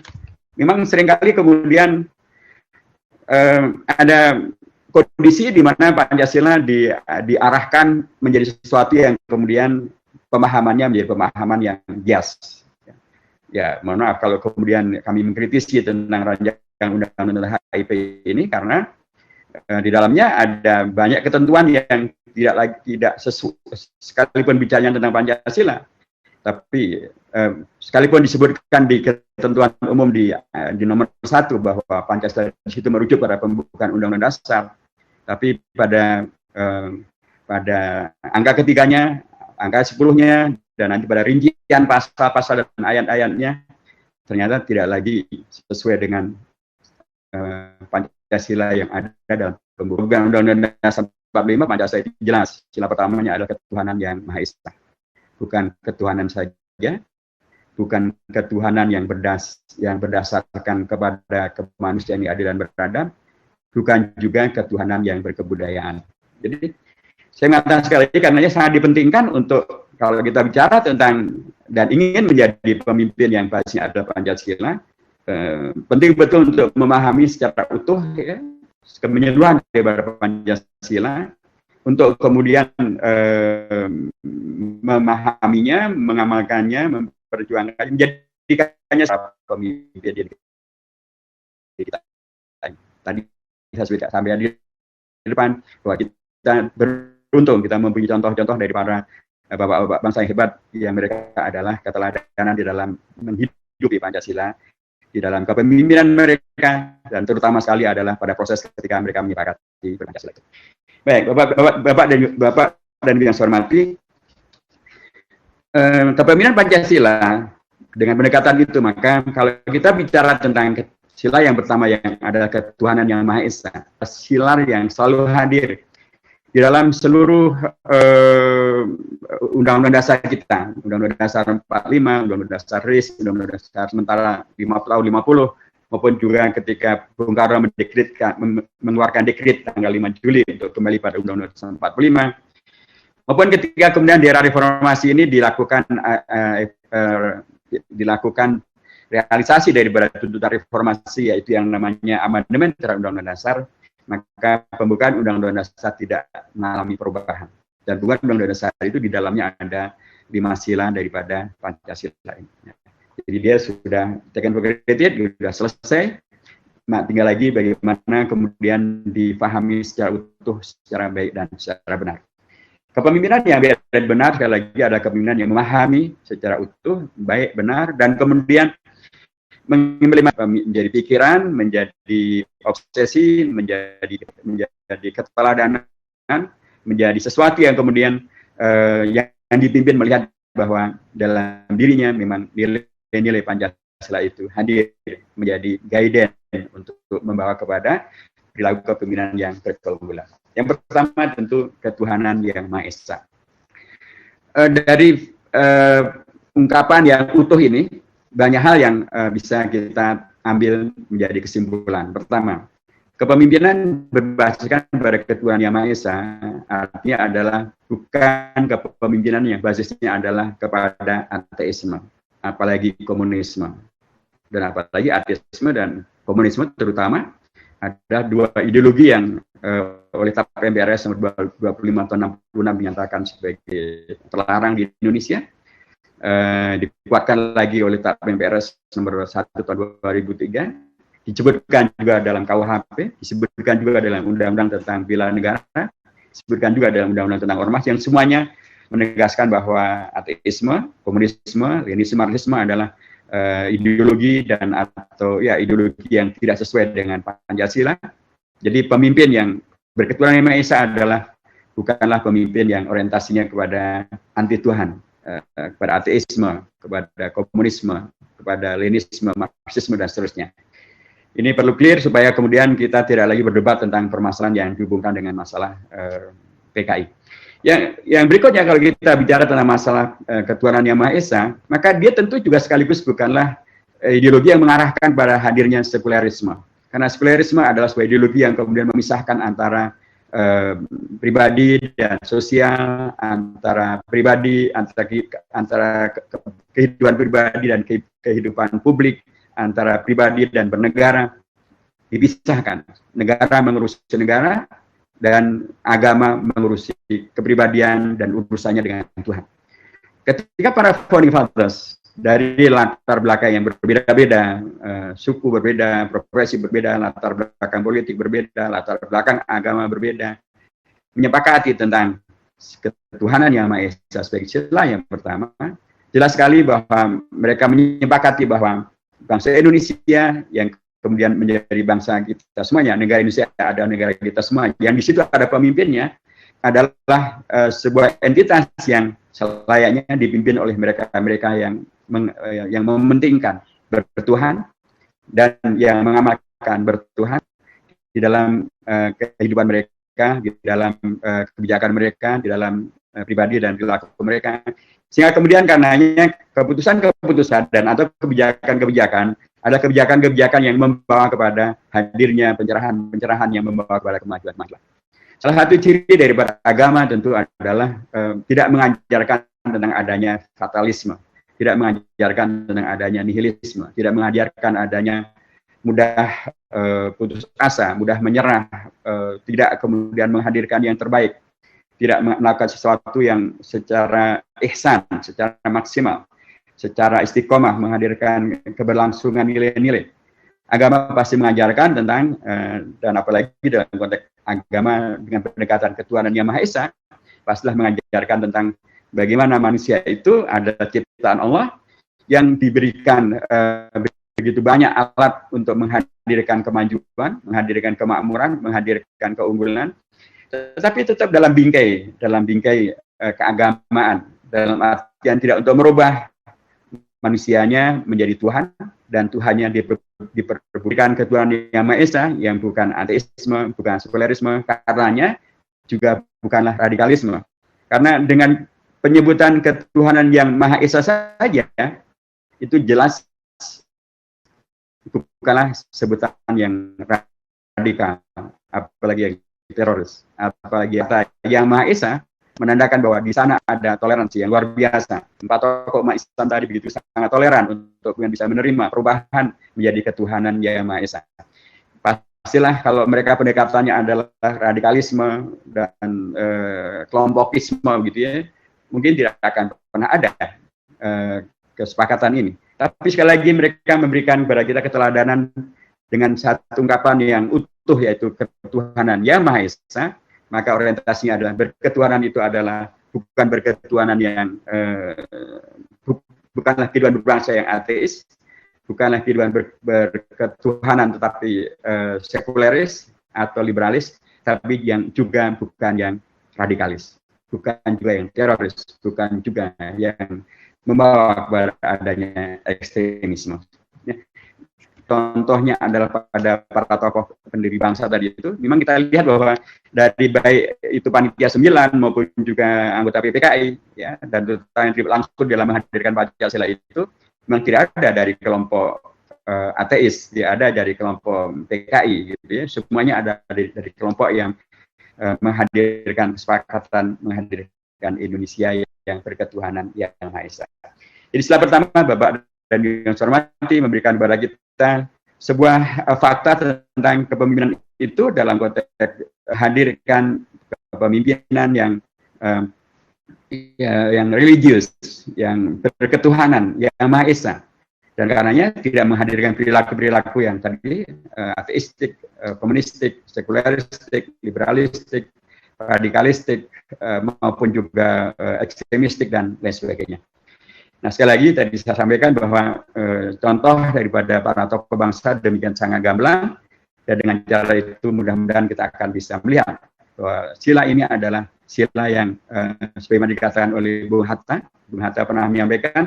memang seringkali kemudian ada kondisi di mana Pancasila diarahkan menjadi sesuatu yang kemudian pemahamannya menjadi pemahaman yang bias. Ya, mohon maaf kalau kemudian kami mengkritisi tentang rancangan undang-undang HIP ini karena di dalamnya ada banyak ketentuan yang tidak sesuai, sekalipun bicaranya tentang Pancasila, tapi sekalipun disebutkan di ketentuan umum di nomor 1 bahwa Pancasila di situ merujuk pada pembukaan Undang-Undang Dasar, tapi pada angka ketiganya, angka 10-nya, dan nanti pada rincian pasal-pasal dan ayat-ayatnya ternyata tidak lagi sesuai dengan Pancasila yang ada dalam pembukaan Undang-Undang Dasar 45. Pancasila itu jelas, sila pertamanya adalah ketuhanan yang Maha Esa. Bukan ketuhanan saja, bukan ketuhanan yang berdasarkan kepada kemanusiaan yang adil dan beradab, bukan juga ketuhanan yang berkebudayaan. Jadi saya mengatakan sekali lagi karenanya sangat dipentingkan untuk kalau kita bicara tentang dan ingin menjadi pemimpin yang basisnya adalah Pancasila, penting betul untuk memahami secara utuh ya, kemenyeluruhan daripada Pancasila, untuk kemudian memahaminya, mengamalkannya, memperjuangkannya, menjadikannya sebagai pemimpin kita. Tadi saya sudah sampai di depan bahwa kita beruntung kita mempunyai contoh-contoh dari para bapak-bapak bangsa yang hebat yang mereka adalah keteladanan di dalam menghidupi Pancasila, di dalam kepemimpinan mereka, dan terutama sekali adalah pada proses ketika mereka menyepakati Pancasila itu. Baik, Bapak dan Ibu yang saya hormati, kepemimpinan Pancasila dengan pendekatan itu, maka kalau kita bicara tentang sila yang pertama yang adalah ketuhanan yang Maha Esa, sila yang selalu hadir di dalam seluruh Undang-Undang Dasar kita, Undang-Undang Dasar 45, Undang-Undang Dasar RIS, Undang-Undang Dasar sementara 50 maupun juga ketika Bung Karno mengeluarkan dekret tanggal 5 Juli untuk kembali pada Undang-Undang Dasar 45, maupun ketika kemudian di era reformasi ini dilakukan realisasi daripada tuntutan reformasi, yaitu yang namanya amandemen terhadap Undang-Undang Dasar, maka pembukaan Undang-Undang Dasar tidak mengalami perubahan. Dan bukan Undang-Undang Dasar itu di dalamnya ada 5 sila daripada Pancasila ini. Jadi dia sudah taken for granted, sudah selesai. Nah, tinggal lagi bagaimana kemudian dipahami secara utuh, secara baik dan secara benar. Kepemimpinan yang baik dan benar, sekali lagi ada kepemimpinan yang memahami secara utuh, baik, benar, dan kemudian menjadi pikiran, menjadi obsesi, menjadi keteladanan, menjadi sesuatu yang kemudian yang dipimpin melihat bahwa dalam dirinya memang nilai Pancasila itu hadir menjadi guidance untuk membawa kepada perilaku kepemimpinan yang berkeunggulan. Yang pertama tentu ketuhanan yang Maha Esa. Dari ungkapan yang utuh ini, banyak hal yang bisa kita ambil menjadi kesimpulan. Pertama, kepemimpinan berbasiskan pada ketuhanan yang Maha Esa artinya adalah bukan kepemimpinan yang basisnya adalah kepada ateisme, apalagi komunisme. Dan apalagi ateisme dan komunisme terutama ada dua ideologi yang oleh TAP MPRS nomor 25 tahun 66 dinyatakan sebagai terlarang di Indonesia. Dikuatkan lagi oleh TAP MPRS nomor 1 tahun 2003, disebutkan juga dalam KUHP, disebutkan juga dalam Undang-Undang tentang Bela Negara, disebutkan juga dalam Undang-Undang tentang Ormas, yang semuanya menegaskan bahwa ateisme, komunisme, Leninisme, Marxisme adalah ideologi ideologi yang tidak sesuai dengan Pancasila. Jadi pemimpin yang berketuhanan yang Maha Esa bukanlah pemimpin yang orientasinya kepada anti Tuhan, kepada ateisme, kepada komunisme, kepada Leninisme, Marxisme, dan seterusnya. Ini perlu clear supaya kemudian kita tidak lagi berdebat tentang permasalahan yang dihubungkan dengan masalah PKI. Yang berikutnya, kalau kita bicara tentang masalah ketuhanan yang Maha Esa, maka dia tentu juga sekaligus bukanlah ideologi yang mengarahkan pada hadirnya sekulerisme. Karena sekulerisme adalah sebuah ideologi yang kemudian memisahkan antara pribadi dan sosial, antara kehidupan pribadi dan kehidupan publik, antara pribadi dan bernegara, dipisahkan. Negara mengurusi negara, dan agama mengurusi kepribadian dan urusannya dengan Tuhan. Ketika para founding fathers dari latar belakang yang berbeda-beda, suku berbeda, profesi berbeda, latar belakang politik berbeda, latar belakang agama berbeda, menyepakati tentang ketuhanan yang Maha Esa sebagai sila yang pertama, jelas sekali bahwa mereka menyepakati bahwa bangsa Indonesia yang kemudian menjadi bangsa kita semuanya, negara Indonesia ada negara kita semua, yang di situ ada pemimpinnya, adalah sebuah entitas yang selayaknya dipimpin oleh mereka yang mementingkan bertuhan dan yang mengamalkan bertuhan di dalam kehidupan mereka, di dalam kebijakan mereka, di dalam pribadi dan perilaku mereka, sehingga kemudian karenanya keputusan-keputusan dan atau kebijakan-kebijakan ada kebijakan-kebijakan yang membawa kepada hadirnya pencerahan yang membawa kepada kemajuan-kemajuan. Salah satu ciri daripada agama tentu adalah tidak mengajarkan tentang adanya fatalisme, tidak mengajarkan tentang adanya nihilisme, tidak mengajarkan adanya mudah putus asa, mudah menyerah, tidak kemudian menghadirkan yang terbaik, tidak melakukan sesuatu yang secara ihsan, secara maksimal, secara istiqomah, menghadirkan keberlangsungan nilai-nilai. Agama pasti mengajarkan tentang, dan apalagi dalam konteks agama dengan pendekatan ketuhanan yang Maha Esa, pastilah mengajarkan tentang bagaimana manusia itu adalah ciptaan Allah yang diberikan begitu banyak alat untuk menghadirkan kemajuan, menghadirkan kemakmuran, menghadirkan keunggulan, tetapi tetap dalam bingkai keagamaan, dalam artian tidak untuk merubah manusianya menjadi Tuhan, dan Tuhannya diperbutkan ketuhanan yang Maha Esa, yang bukan ateisme, bukan sekulerisme, karenanya juga bukanlah radikalisme. Karena dengan penyebutan ketuhanan yang Maha Esa saja itu jelas bukanlah sebutan yang radikal, apalagi yang teroris, apalagi yang Maha Esa menandakan bahwa di sana ada toleransi yang luar biasa. 4 tokoh umat Islam tadi begitu sangat toleran untuk bisa menerima perubahan menjadi ketuhanan yang Maha Esa. Pastilah kalau mereka pendekatannya adalah radikalisme dan kelompokisme gitu ya, mungkin tidak akan pernah ada kesepakatan ini. Tapi sekali lagi mereka memberikan kepada kita keteladanan dengan satu ungkapan yang utuh, yaitu ketuhanan yang Maha Esa. Maka orientasinya adalah berketuhanan itu adalah bukan berketuhanan yang bukanlah kehidupan berbangsa yang ateis, bukanlah kehidupan berketuhanan tetapi sekuleris atau liberalis, tapi yang juga bukan yang radikalis, bukan juga yang teroris, bukan juga yang membawa kepada adanya ekstremisme. Contohnya adalah pada para tokoh pendiri bangsa tadi itu, memang kita lihat bahwa dari baik itu panitia 9 maupun juga anggota PPKI, ya, dan terutama yang terlibat langsung dalam menghadirkan Pancasila itu, memang tidak ada dari kelompok ateis, tidak ada dari kelompok PKI, gitu ya. Semuanya ada dari kelompok yang menghadirkan kesepakatan, menghadirkan Indonesia yang berketuhanan yang Maha Esa. Jadi setelah pertama, Bapak dan yang saya hormati memberikan kepada kita sebuah fakta tentang kepemimpinan itu dalam konteks hadirkan kepemimpinan yang religius, yang berketuhanan, yang Maha Esa. Dan karenanya tidak menghadirkan perilaku-perilaku yang tadi ateistik, komunistik, sekularistik, liberalistik, radikalistik, maupun juga ekstremistik dan lain sebagainya. Nah, sekali lagi tadi saya sampaikan bahwa contoh daripada para tokoh bangsa demikian sangat gamblang, dan dengan cara itu mudah-mudahan kita akan bisa melihat bahwa sila ini adalah sila yang sebagaimana dikatakan oleh Bung Hatta. Bung Hatta pernah menyampaikan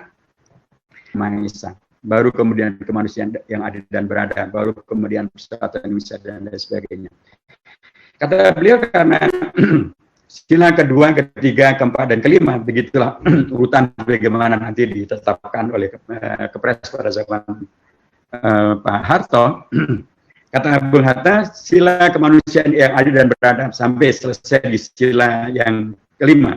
Maha Esa, baru kemudian kemanusiaan yang adil dan beradab, baru kemudian persatuan Indonesia dan lain sebagainya. Kata beliau karena sila kedua, ketiga, keempat, dan kelima, begitulah urutan bagaimana nanti ditetapkan oleh Kepres pada zaman Pak Harto. Kata Bung Hatta, sila kemanusiaan yang adil dan beradab sampai selesai di sila yang kelima,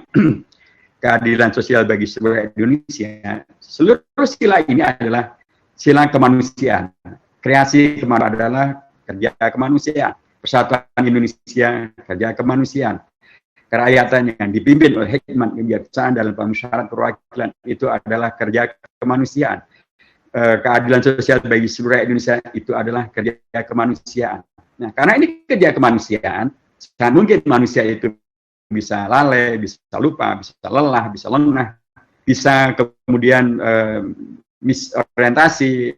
keadilan sosial bagi seluruh Indonesia. Seluruh sila ini adalah sila kemanusiaan. Kreasi kemanusiaan adalah kerja kemanusiaan. Persatuan Indonesia, kerja kemanusiaan. Kerakyatan yang dipimpin oleh hikmat kebijaksanaan dalam pemusyawaratan perwakilan itu adalah kerja kemanusiaan. Keadilan sosial bagi seluruh Indonesia itu adalah kerja kemanusiaan. Nah, karena ini kerja kemanusiaan, sangat mungkin manusia itu bisa lalai, bisa lupa, bisa lelah, bisa lengah, bisa kemudian misorientasi,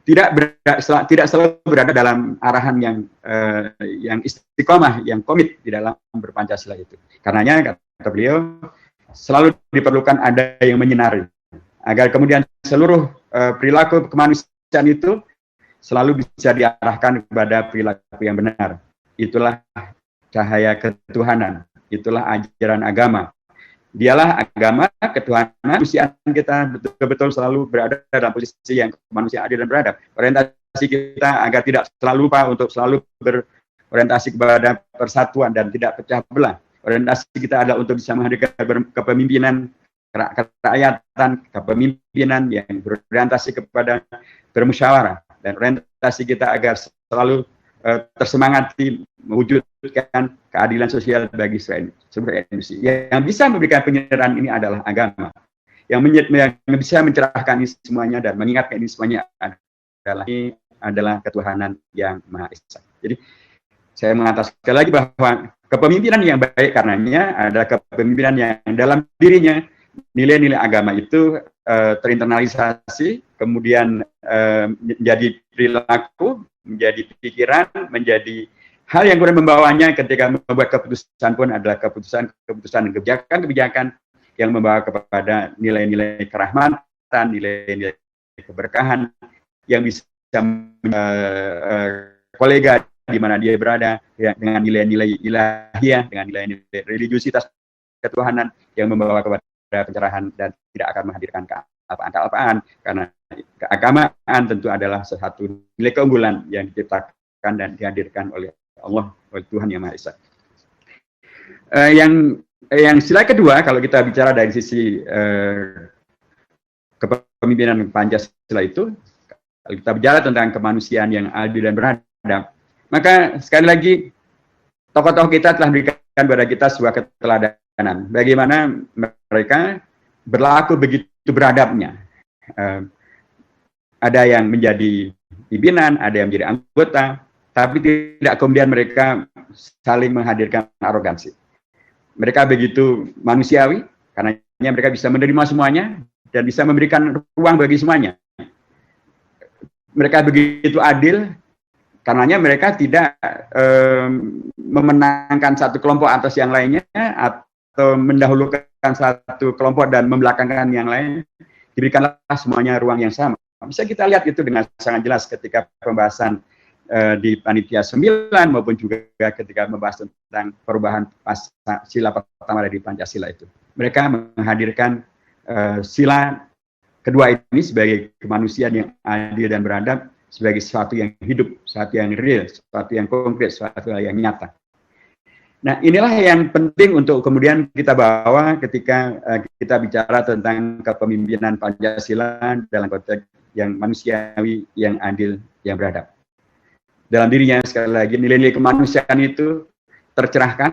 tidak selalu berada dalam arahan yang istiqomah, yang komit di dalam berpancasila itu. Karenanya kata beliau selalu diperlukan ada yang menyinari agar kemudian seluruh perilaku kemanusiaan itu selalu bisa diarahkan kepada perilaku yang benar. Itulah cahaya ketuhanan, itulah ajaran agama. Dialah agama, ketuhanan, kemanusiaan kita betul-betul selalu berada dalam posisi yang kemanusiaan adil dan beradab. Orientasi kita agar tidak selalu lupa untuk selalu berorientasi kepada persatuan dan tidak pecah belah. Orientasi kita adalah untuk bisa menghadirkan kepemimpinan kerakyatan, kepemimpinan yang berorientasi kepada bermusyawarah, dan orientasi kita agar selalu tersemangati mewujudkan keadilan sosial bagi seluruh Indonesia. Yang bisa memberikan penyadaran ini adalah agama. Yang bisa mencerahkan ini semuanya dan mengingatkan ini semuanya adalah ketuhanan yang Maha Esa. Jadi saya mengatakan sekali lagi bahwa kepemimpinan yang baik karenanya adalah kepemimpinan yang dalam dirinya nilai-nilai agama itu terinternalisasi, kemudian menjadi perilaku, menjadi pikiran, menjadi hal yang kemudian membawanya ketika membuat keputusan pun adalah keputusan dan kebijakan yang membawa kepada nilai-nilai kerahmatan, nilai-nilai keberkahan yang bisa kolega di mana dia berada, ya, dengan nilai-nilai ilahiyah, dengan nilai-nilai religiusitas ketuhanan yang membawa kepada pencerahan dan tidak akan menghadirkan kealpaan, karena keagamaan tentu adalah satu nilai keunggulan yang diciptakan dan dihadirkan oleh Allah, oleh Tuhan Yang Maha Esa. Yang sila kedua, kalau kita bicara dari sisi kepemimpinan Pancasila itu, kalau kita bicara tentang kemanusiaan yang adil dan beradab, maka sekali lagi tokoh-tokoh kita telah memberikan kepada kita sebuah keteladanan. Bagaimana mereka berlaku begitu beradabnya. Ada yang menjadi pimpinan, ada yang menjadi anggota, tapi tidak kemudian mereka saling menghadirkan arogansi. Mereka begitu manusiawi, karena mereka bisa menerima semuanya dan bisa memberikan ruang bagi semuanya. Mereka begitu adil, karenanya mereka tidak memenangkan satu kelompok atas yang lainnya, atau mendahulukan satu kelompok dan membelakangkan yang lain. Diberikanlah semuanya ruang yang sama. Bisa kita lihat itu dengan sangat jelas ketika pembahasan di Panitia 9 maupun juga ketika membahas tentang perubahan sila pertama dari Pancasila itu. Mereka menghadirkan sila kedua ini sebagai kemanusiaan yang adil dan beradab, sebagai sesuatu yang hidup, sesuatu yang real, sesuatu yang konkret, sesuatu yang nyata. Nah, inilah yang penting untuk kemudian kita bawa ketika kita bicara tentang kepemimpinan Pancasila dalam konteks yang manusiawi, yang adil, yang beradab. Dalam dirinya, sekali lagi, nilai-nilai kemanusiaan itu tercerahkan,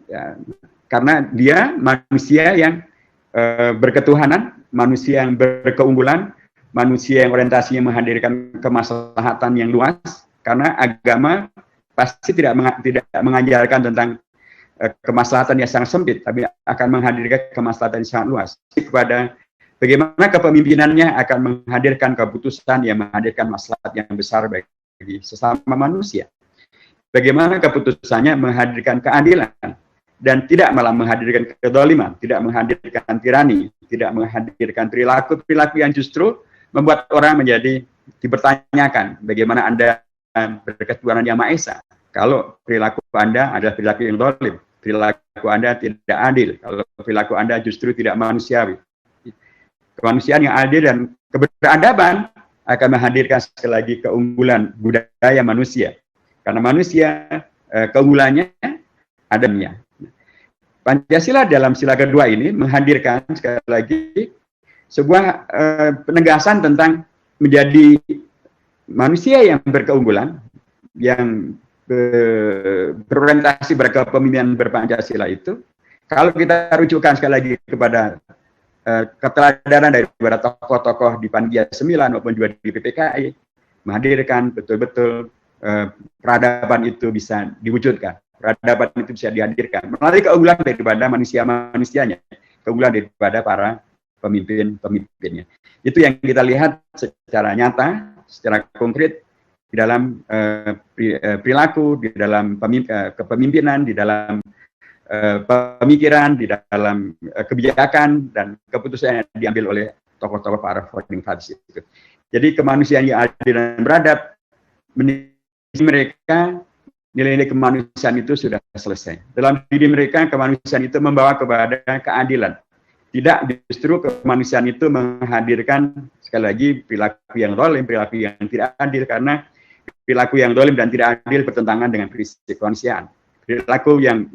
ya, karena dia manusia yang berketuhanan, manusia yang berkeunggulan, manusia yang orientasinya menghadirkan kemaslahatan yang luas, karena agama pasti tidak mengajarkan tentang kemaslahatan yang sangat sempit, tapi akan menghadirkan kemaslahatan yang sangat luas. Kepada bagaimana kepemimpinannya akan menghadirkan keputusan yang menghadirkan maslahat yang besar bagi sesama manusia. Bagaimana keputusannya menghadirkan keadilan, dan tidak malah menghadirkan kedoliman, tidak menghadirkan tirani, tidak menghadirkan perilaku yang justru membuat orang menjadi dipertanyakan, bagaimana Anda berketuhanan Yang Maha Esa kalau perilaku Anda adalah perilaku yang zalim, perilaku Anda tidak adil, kalau perilaku Anda justru tidak manusiawi. Kemanusiaan yang adil dan keberadaban akan menghadirkan sekali lagi keunggulan budaya manusia, karena manusia keunggulannya adanya. Pancasila dalam sila kedua ini menghadirkan sekali lagi sebuah penegasan tentang menjadi manusia yang berkeunggulan, yang berorientasi berkepemimpinan berpancasila itu. Kalau kita rujukan sekali lagi kepada keteladanan daripada tokoh-tokoh di Panitia 9 maupun juga di PPKI, menghadirkan betul-betul peradaban itu bisa diwujudkan. Peradaban itu bisa dihadirkan melalui keunggulan daripada manusia-manusianya, keunggulan daripada para pemimpin-pemimpinnya. Itu yang kita lihat secara nyata, secara konkret di dalam perilaku, di dalam kepemimpinan, di dalam pemikiran, di dalam kebijakan dan keputusan yang diambil oleh tokoh-tokoh para founding fathers itu. Jadi kemanusiaan yang adil dan beradab, mereka nilai-nilai kemanusiaan itu sudah selesai. Dalam diri mereka, kemanusiaan itu membawa kepada keadilan. Tidak justru kemanusiaan itu menghadirkan, sekali lagi, perilaku yang zalim, perilaku yang tidak adil, karena perilaku yang zalim dan tidak adil bertentangan dengan prinsip kemanusiaan. Perilaku yang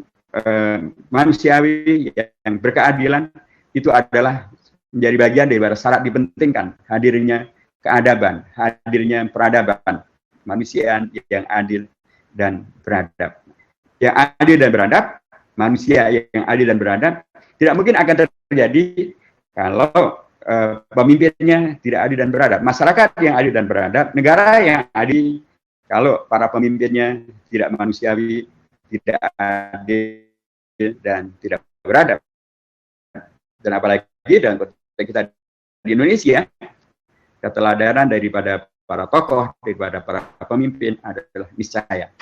manusiawi, yang berkeadilan, itu adalah menjadi bagian dari syarat dipentingkan hadirnya keadaban, hadirnya peradaban, kemanusiaan yang adil dan beradab. Yang adil dan beradab, manusia yang adil dan beradab, tidak mungkin akan terjadi kalau pemimpinnya tidak adil dan beradab. Masyarakat yang adil dan beradab, negara yang adil, kalau para pemimpinnya tidak manusiawi, tidak adil, dan tidak beradab. Dan apalagi dalam konteks kita di Indonesia, keteladanan daripada para tokoh, daripada para pemimpin adalah niscaya.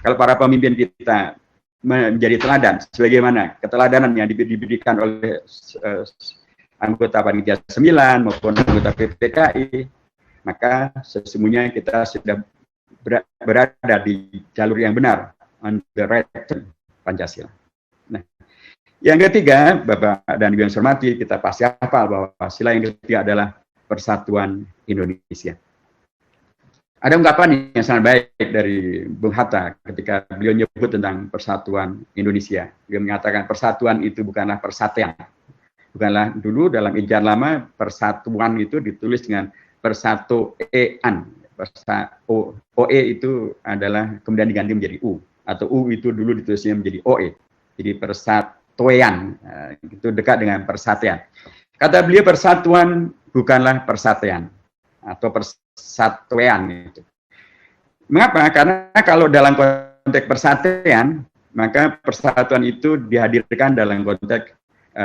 Kalau para pemimpin kita menjadi teladan, sebagaimana keteladanan yang diberikan oleh anggota Panitia 9 maupun anggota PPKI, maka sesungguhnya kita sudah berada di jalur yang benar, on the right track, Pancasila. Nah, yang ketiga, Bapak dan Ibu yang saya hormati, kita pasti hafal bahwa sila yang ketiga adalah persatuan Indonesia. Ada ungkapan yang sangat baik dari Bung Hatta ketika beliau menyebut tentang persatuan Indonesia. Beliau mengatakan persatuan itu bukanlah persatuan. Bukanlah dulu dalam ejaan lama persatuan itu ditulis dengan persatuan. OE itu adalah kemudian diganti menjadi U. Atau U itu dulu ditulisnya menjadi OE. Jadi persatuan. Itu dekat dengan persatuan. Kata beliau persatuan bukanlah persatuan. Atau persatuan itu. Mengapa? Karena kalau dalam konteks persatuan, maka persatuan itu dihadirkan dalam konteks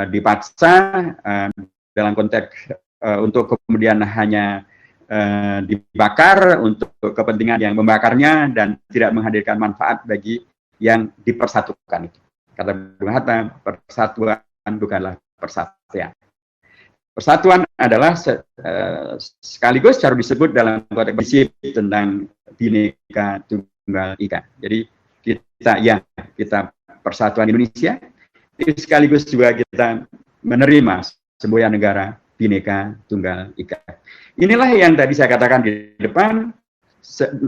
dipaksa, dalam konteks untuk kemudian hanya dibakar untuk kepentingan yang membakarnya dan tidak menghadirkan manfaat bagi yang dipersatukan itu. Kata Bung Hatta, persatuan bukanlah persatuan. Persatuan adalah sekaligus cara disebut dalam konteks prinsip tentang Bhinneka Tunggal Ika. Jadi kita persatuan Indonesia, sekaligus juga kita menerima sebuah negara Bhinneka Tunggal Ika. Inilah yang tadi saya katakan di depan,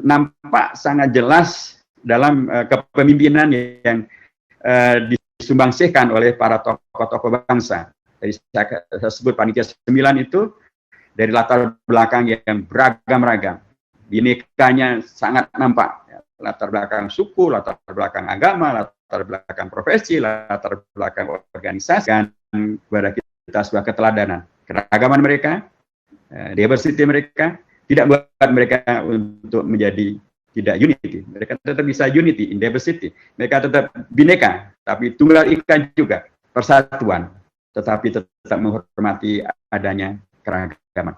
nampak sangat jelas dalam kepemimpinan yang disumbangsihkan oleh para tokoh-tokoh bangsa. Jadi saya sebut panitia 9 itu dari latar belakang yang beragam-ragam. Binekanya sangat nampak. Latar belakang suku, latar belakang agama, latar belakang profesi, latar belakang organisasi, dan kepada kita sebuah keteladanan. Keragaman mereka, diversity mereka, tidak buat mereka untuk menjadi tidak unity. Mereka tetap bisa unity in diversity. Mereka tetap bineka, tapi tunggal ika juga, persatuan. Tetapi tetap menghormati adanya keragaman.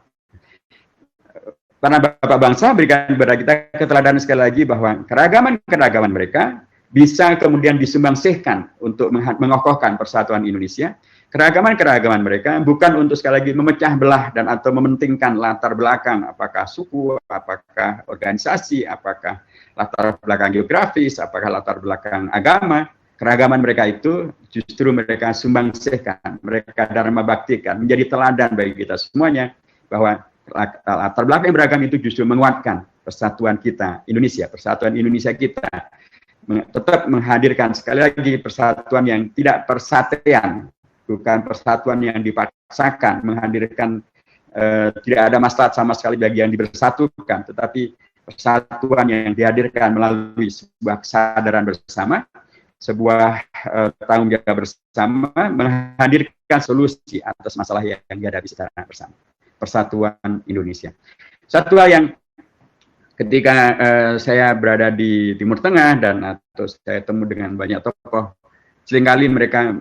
Para bapak bangsa berikan kepada kita keteladanan sekali lagi bahwa keragaman mereka bisa kemudian disumbangsihkan untuk mengokohkan persatuan Indonesia. Keragaman mereka bukan untuk sekali lagi memecah belah dan atau mementingkan latar belakang, apakah suku, apakah organisasi, apakah latar belakang geografis, apakah latar belakang agama. Keragaman mereka itu justru mereka sumbangsihkan, mereka dharma baktikan, menjadi teladan bagi kita semuanya, bahwa latar belakang yang beragam itu justru menguatkan persatuan kita, Indonesia, persatuan Indonesia kita, tetap menghadirkan sekali lagi persatuan yang tidak persatuan, bukan persatuan yang dipaksakan, menghadirkan tidak ada maslahat sama sekali bagi yang dibersatukan, tetapi persatuan yang dihadirkan melalui sebuah kesadaran bersama, sebuah tanggung jawab bersama, menghadirkan solusi atas masalah yang dihadapi secara bersama. Persatuan Indonesia. Satu hal yang ketika saya berada di Timur Tengah dan atau saya temu dengan banyak tokoh, seringkali mereka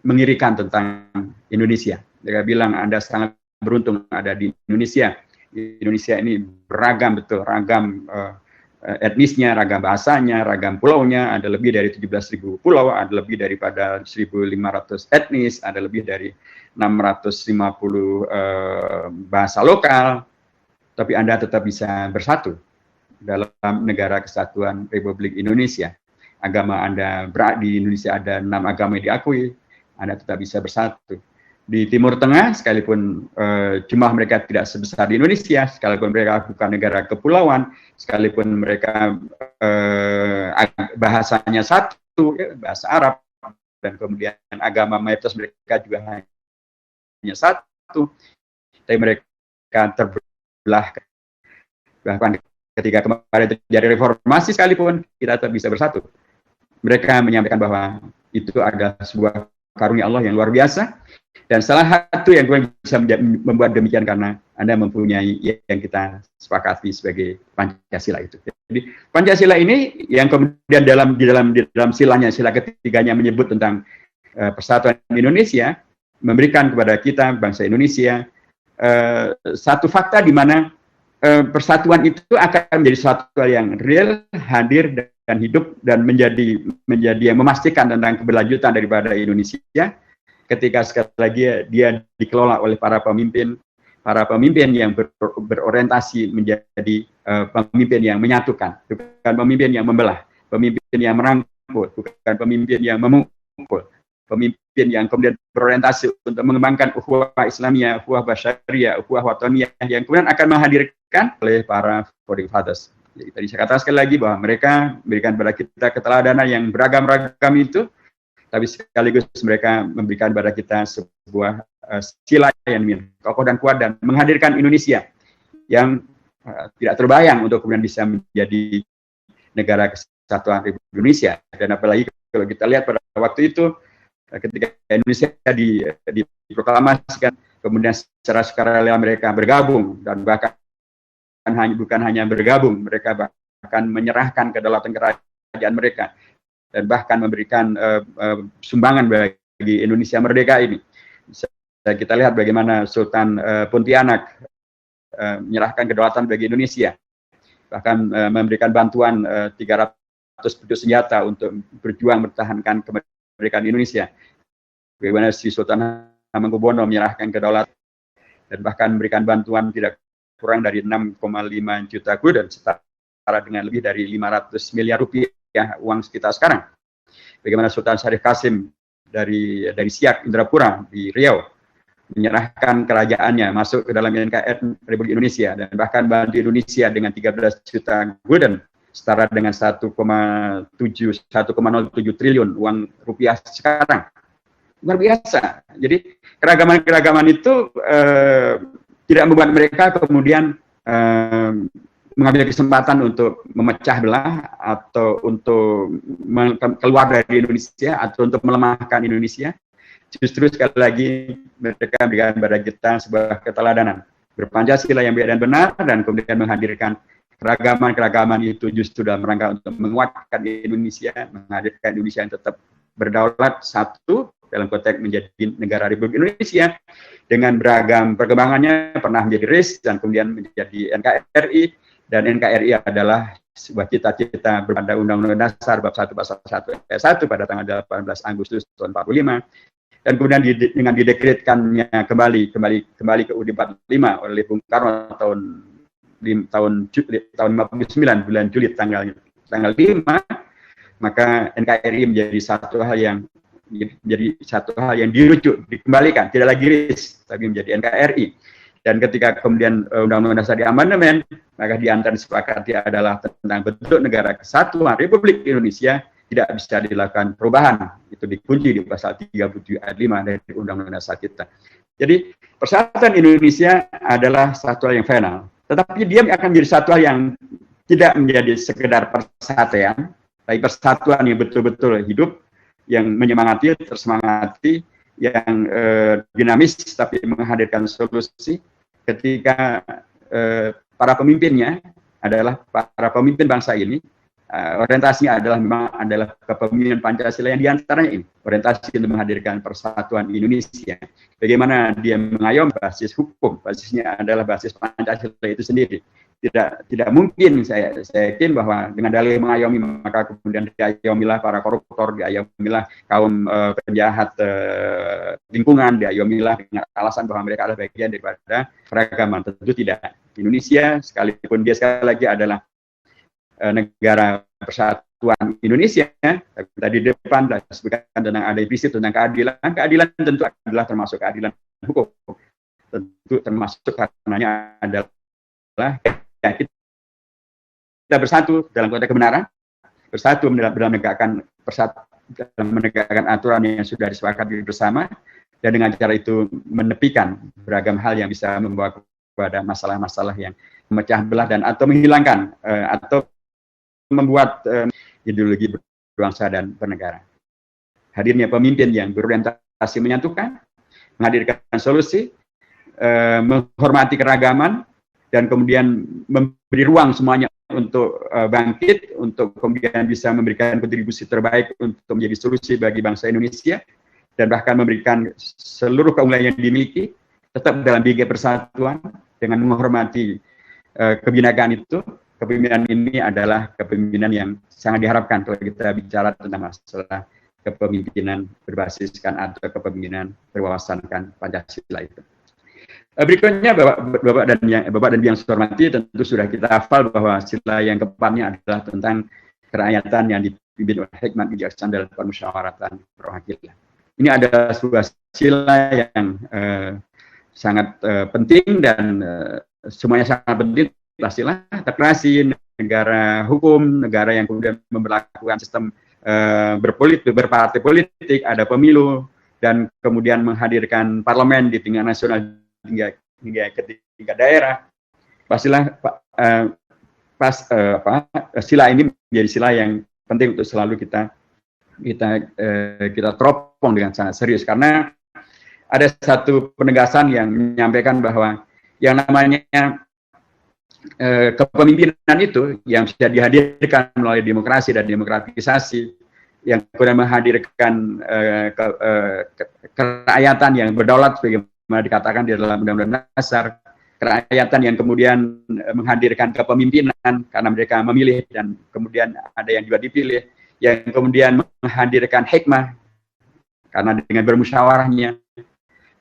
mengirikan tentang Indonesia. Mereka bilang Anda sangat beruntung ada di Indonesia. Indonesia ini beragam betul, ragam etnisnya, ragam bahasanya, ragam pulaunya, ada lebih dari 17.000 pulau, ada lebih daripada 1.500 etnis, ada lebih dari 650 bahasa lokal, tapi Anda tetap bisa bersatu dalam negara kesatuan Republik Indonesia. Agama Anda di Indonesia ada 6 agama yang diakui, Anda tetap bisa bersatu. Di Timur Tengah, sekalipun jumlah mereka tidak sebesar di Indonesia, sekalipun mereka bukan negara kepulauan, sekalipun mereka bahasanya satu, ya, bahasa Arab, dan kemudian agama mayoritas mereka juga hanya satu, tapi mereka terbelah. Bahkan ketika kemarin terjadi reformasi sekalipun, kita tetap bisa bersatu. Mereka menyampaikan bahwa itu adalah sebuah karunia Allah yang luar biasa. Dan salah satu yang gue bisa membuat demikian karena Anda mempunyai yang kita sepakati sebagai Pancasila itu. Jadi Pancasila ini yang kemudian di dalam silanya, sila ketiganya menyebut tentang persatuan Indonesia, memberikan kepada kita bangsa Indonesia satu fakta di mana persatuan itu akan menjadi satu hal yang real, hadir dan hidup dan menjadi yang memastikan tentang keberlanjutan daripada Indonesia. Ketika sekali lagi dia dikelola oleh para pemimpin para pemimpin yang berorientasi menjadi pemimpin yang menyatukan, bukan pemimpin yang membelah, pemimpin yang merangkul, bukan pemimpin yang memukul, pemimpin yang kemudian berorientasi untuk mengembangkan ukhuwah Islamiyah, ukhuwah Basyariyah, ukhuwah Wataniyah yang kemudian akan menghadirkan oleh para founding fathers. Jadi tadi saya katakan sekali lagi bahwa mereka memberikan kepada kita keteladanan yang beragam-ragam itu, tapi sekaligus mereka memberikan kepada kita sebuah sila yang kokoh dan kuat dan menghadirkan Indonesia yang tidak terbayang untuk kemudian bisa menjadi negara kesatuan Republik Indonesia. Dan apalagi kalau kita lihat pada waktu itu ketika Indonesia diproklamasikan, kemudian secara sukarela mereka bergabung dan bahkan bukan hanya bergabung, mereka bahkan menyerahkan kedaulatan kerajaan mereka dan bahkan memberikan sumbangan bagi Indonesia merdeka ini. Kita lihat bagaimana Sultan Pontianak menyerahkan kedaulatan bagi Indonesia, bahkan memberikan bantuan 300 pedus senjata untuk berjuang mempertahankan kemerdekaan Indonesia. Bagaimana si Sultan Hamengkubuwono menyerahkan kedaulatan dan bahkan memberikan bantuan tidak kurang dari 6,5 juta gulden, setara dengan lebih dari 500 miliar rupiah uang kita sekarang. Bagaimana Sultan Syarif Qasim dari Siak Indrapura di Riau menyerahkan kerajaannya masuk ke dalam NKRI Republik Indonesia dan bahkan bantu Indonesia dengan 13 juta gulden, setara dengan 1,07 triliun uang rupiah sekarang. Luar biasa. Jadi keragaman itu tidak membuat mereka kemudian mengambil kesempatan untuk memecah belah atau untuk keluar dari Indonesia atau untuk melemahkan Indonesia. Justru sekali lagi mereka memberikan kepada kita sebuah keteladanan berpancasila yang baik dan benar, dan kemudian menghadirkan keragaman itu justru dalam rangka untuk menguatkan Indonesia, menghadirkan Indonesia yang tetap berdaulat satu dalam konteks menjadi negara Republik Indonesia dengan beragam perkembangannya, pernah menjadi RIS dan kemudian menjadi NKRI, dan NKRI adalah sebuah cita-cita pada Undang-Undang Dasar bab 1 pasal 1 ayat 1 pada tanggal 18 Agustus tahun 45. Dan kemudian dengan didekretkannya kembali ke UUD 45 oleh Bung Karno tahun 59 bulan Juli tanggal 5, maka NKRI menjadi satu hal yang dirujuk, dikembalikan, tidak lagi RIS tapi menjadi NKRI. Dan ketika kemudian Undang-Undang Dasar diamandemen, maka di antara disepakati adalah tentang bentuk negara kesatuan Republik Indonesia tidak bisa dilakukan perubahan. Itu dikunci di pasal 37 ayat 5 dari Undang-Undang Dasar kita. Jadi persatuan Indonesia adalah satu hal yang final, tetapi dia akan menjadi satu hal yang tidak menjadi sekedar persatuan, tapi persatuan yang betul-betul hidup, yang menyemangati, tersemangati, yang dinamis tapi menghadirkan solusi ketika para pemimpinnya adalah para pemimpin bangsa ini. Orientasinya adalah kepemimpinan Pancasila yang diantaranya ini, orientasi untuk menghadirkan persatuan Indonesia. Bagaimana dia mengayomi basis hukum, basisnya adalah basis Pancasila itu sendiri. Tidak mungkin saya yakin bahwa dengan dalih mengayomi maka kemudian diayomilah para koruptor, diayomilah kaum penjahat lingkungan, diayomilah dengan alasan bahwa mereka adalah bagian daripada keragaman. Tentu tidak. Indonesia sekalipun dia sekali lagi adalah negara persatuan Indonesia, tadi di depan disebutkan tentang ada prinsip tentang keadilan. Keadilan tentu adalah termasuk keadilan hukum, tentu termasuk karenanya adalah kita bersatu dalam konteks kebenaran, bersatu dalam menegakkan aturan yang sudah disepakati bersama, dan dengan cara itu menepikan beragam hal yang bisa membawa kepada masalah-masalah yang memecah belah dan atau menghilangkan atau membuat ideologi berbangsa dan bernegara. Hadirnya pemimpin yang berorientasi menyatukan, menghadirkan solusi, menghormati keragaman, dan kemudian memberi ruang semuanya untuk bangkit, untuk kemudian bisa memberikan kontribusi terbaik untuk menjadi solusi bagi bangsa Indonesia, dan bahkan memberikan seluruh keunggulan yang dimiliki, tetap dalam bingkai persatuan, dengan menghormati kebinekaan itu. Kepemimpinan ini adalah kepemimpinan yang sangat diharapkan kalau kita bicara tentang masalah kepemimpinan berbasiskan atau kepemimpinan berwawasankan Pancasila itu. Berikutnya Bapak dan yang saya hormati, tentu sudah kita hafal bahwa sila yang keempatnya adalah tentang kerakyatan yang dipimpin oleh hikmat, kebijaksanaan dalam permusyawaratan perwakilan. Ini adalah sebuah sila yang sangat penting dan semuanya sangat penting. Pastilah demokrasi, negara hukum, negara yang kemudian memperlakukan sistem berpartai politik, ada pemilu, dan kemudian menghadirkan parlemen di tingkat nasional hingga ke tingkat daerah. Pastilah sila ini menjadi sila yang penting untuk selalu kita teropong dengan sangat serius, karena ada satu penegasan yang menyampaikan bahwa yang namanya kepemimpinan itu yang bisa dihadirkan melalui demokrasi dan demokratisasi, yang kemudian menghadirkan kerakyatan yang berdaulat sebagaimana dikatakan di dalam Undang-Undang Dasar, kerakyatan yang kemudian menghadirkan kepemimpinan karena mereka memilih dan kemudian ada yang juga dipilih, yang kemudian menghadirkan hikmah karena dengan bermusyawarahnya,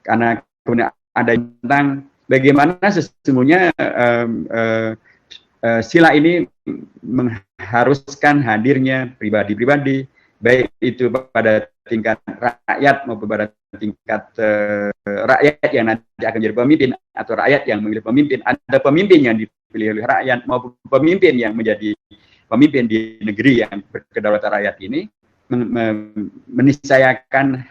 karena kemudian ada tentang bagaimana sesungguhnya sila ini mengharuskan hadirnya pribadi-pribadi, baik itu pada tingkat rakyat maupun pada tingkat rakyat yang nanti akan menjadi pemimpin atau rakyat yang memilih pemimpin. Ada pemimpin yang dipilih oleh rakyat maupun pemimpin yang menjadi pemimpin di negeri yang berkedaulatan rakyat ini, meniscayakan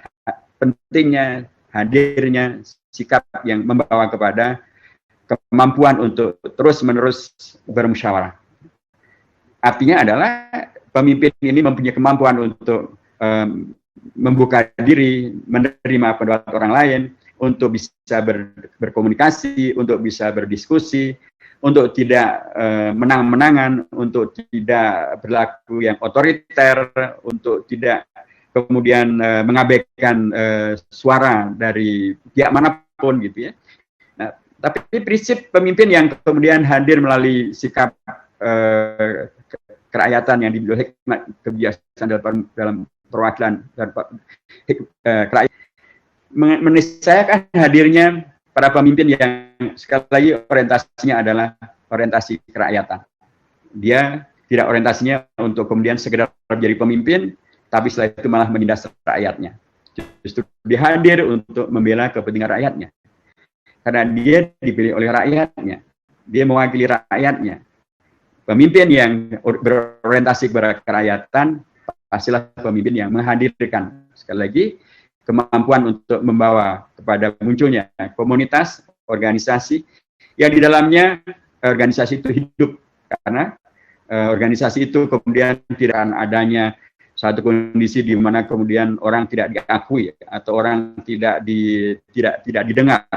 pentingnya hadirnya sikap yang membawa kepada kemampuan untuk terus-menerus bermusyawarah. Artinya adalah pemimpin ini mempunyai kemampuan untuk membuka diri, menerima pendapat orang lain, untuk bisa berkomunikasi, untuk bisa berdiskusi, untuk tidak menang-menangan, untuk tidak berlaku yang otoriter, untuk tidak kemudian mengabaikan suara dari pihak manapun gitu ya. Nah, tapi prinsip pemimpin yang kemudian hadir melalui sikap kerakyatan yang dimiliki hikmat, kebijaksanaan dalam perwakilan dan kerakyatan, meniscayakan hadirnya para pemimpin yang sekali lagi orientasinya adalah orientasi kerakyatan. Dia tidak orientasinya untuk kemudian sekedar menjadi pemimpin, tapi setelah itu malah menindas rakyatnya. Justru dia hadir untuk membela kepentingan rakyatnya. Karena dia dipilih oleh rakyatnya. Dia mewakili rakyatnya. Pemimpin yang berorientasi kepada kerakyatan, pastilah pemimpin yang menghadirkan, sekali lagi, kemampuan untuk membawa kepada munculnya komunitas, organisasi, yang di dalamnya organisasi itu hidup. Karena organisasi itu kemudian tidak akan adanya satu kondisi di mana kemudian orang tidak diakui atau orang tidak didengar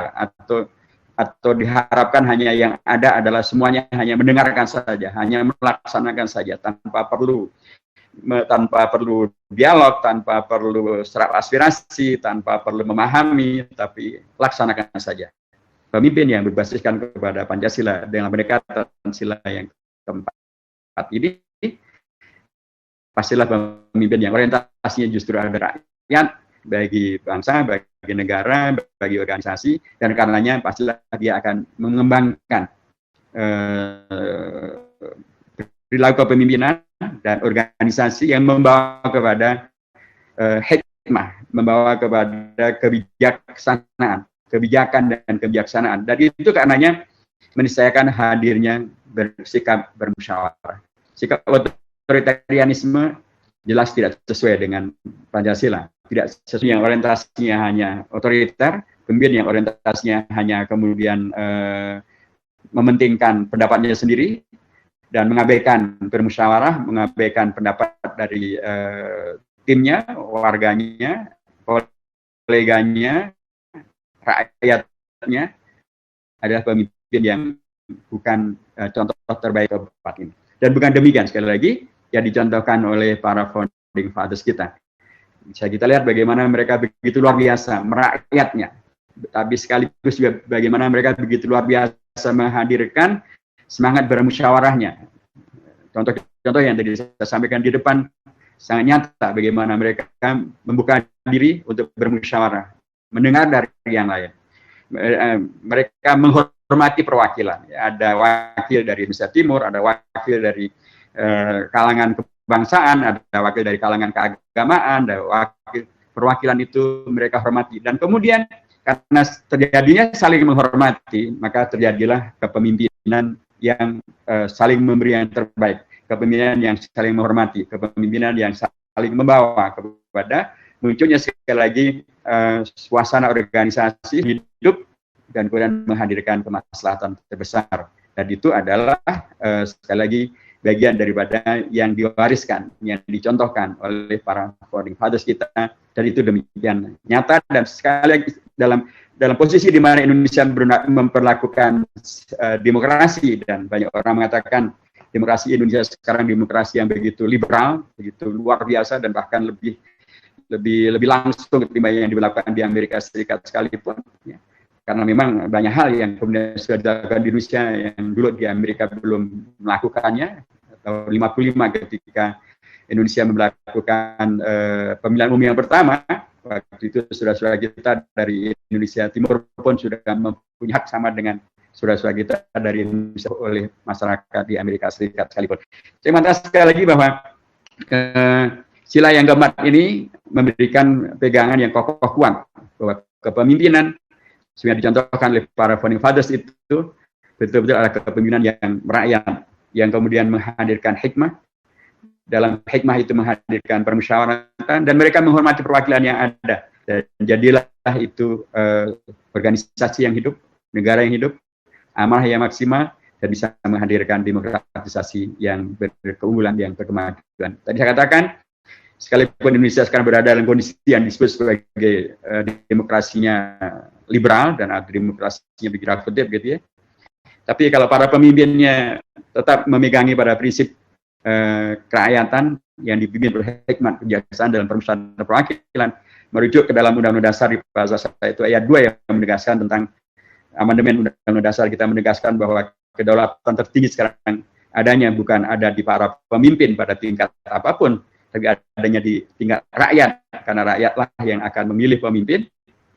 atau diharapkan hanya yang ada adalah semuanya hanya mendengarkan saja, hanya melaksanakan saja tanpa perlu dialog, tanpa perlu serap aspirasi, tanpa perlu memahami, tapi laksanakan saja. Pemimpin yang berbasiskan kepada Pancasila dengan pendekatan sila yang keempat ini, pastilah pemimpin yang orientasinya justru ada rakyat, bagi bangsa, bagi negara, bagi organisasi, dan karenanya pastilah dia akan mengembangkan perilaku kepemimpinan dan organisasi yang membawa kepada hikmah, membawa kepada kebijakan dan kebijaksanaan. Dan itu karenanya meniscayakan hadirnya bersikap bermusyawarah. Sikap otoritarianisme jelas tidak sesuai dengan Pancasila. Tidak sesuai yang orientasinya hanya otoriter, pemimpin yang orientasinya hanya kemudian mementingkan pendapatnya sendiri dan mengabaikan bermusyawarah, mengabaikan pendapat dari timnya, warganya, koleganya, rakyatnya, adalah pemimpin yang bukan contoh terbaik keempat ini. Dan bukan demikian, sekali lagi, yang dicontohkan oleh para founding fathers kita. Bisa kita lihat bagaimana mereka begitu luar biasa merakyatnya, tapi sekaligus juga bagaimana mereka begitu luar biasa menghadirkan semangat bermusyawarahnya. Contoh yang tadi saya sampaikan di depan sangat nyata bagaimana mereka membuka diri untuk bermusyawarah, mendengar dari yang lain. mereka menghormati perwakilan. Ya, ada wakil dari Indonesia Timur, ada wakil dari kalangan kebangsaan, ada wakil dari kalangan keagamaan, ada wakil perwakilan itu mereka hormati. Dan kemudian karena terjadinya saling menghormati, maka terjadilah kepemimpinan yang saling memberi yang terbaik, kepemimpinan yang saling menghormati, kepemimpinan yang saling membawa kepada munculnya sekali lagi suasana organisasi hidup dan kemudian menghadirkan kemaslahatan terbesar. Dan itu adalah sekali lagi bagian daripada yang diwariskan, yang dicontohkan oleh para founding fathers kita, dan itu demikian nyata. Dan sekali lagi dalam posisi di mana Indonesia memperlakukan demokrasi, dan banyak orang mengatakan demokrasi Indonesia sekarang demokrasi yang begitu liberal, begitu luar biasa, dan bahkan lebih langsung ketimbang yang dilakukan di Amerika Serikat sekalipun. Ya. Karena memang banyak hal yang kemudian sudah dilakukan di Indonesia yang dulu di Amerika belum melakukannya. Tahun 55 ketika Indonesia melakukan pemilihan umum yang pertama, waktu itu saudara-saudara kita dari Indonesia Timur pun sudah mempunyai hak sama dengan saudara-saudara kita dari Indonesia oleh masyarakat di Amerika Serikat sekalipun. Saya mengatakan sekali lagi bahwa sila yang keempat ini memberikan pegangan yang kokoh kuat bahwa kepemimpinan sudah dicontohkan oleh para founding fathers itu betul-betul adalah kepemimpinan yang merakyat, yang kemudian menghadirkan hikmah. Dalam hikmah itu menghadirkan permusyawaratan, dan mereka menghormati perwakilan yang ada. Dan jadilah itu organisasi yang hidup, negara yang hidup, amanah yang maksimal, dan bisa menghadirkan demokratisasi yang berkeunggulan, yang berkemajuan. Tadi saya katakan, sekalipun Indonesia sekarang berada dalam kondisi yang disebut sebagai demokrasinya liberal dan demokrasinya begituratif gitu ya. Tapi kalau para pemimpinnya tetap memegangi pada prinsip kerakyatan yang dipimpin oleh hikmat kebijaksanaan dalam permusyawaratan perwakilan, merujuk ke dalam Undang-Undang Dasar di bahasa saya itu ayat 2 yang menegaskan tentang amandemen Undang-Undang Dasar, kita menegaskan bahwa kedaulatan tertinggi sekarang adanya bukan ada di para pemimpin pada tingkat apapun, tapi adanya di tingkat rakyat, karena rakyatlah yang akan memilih pemimpin.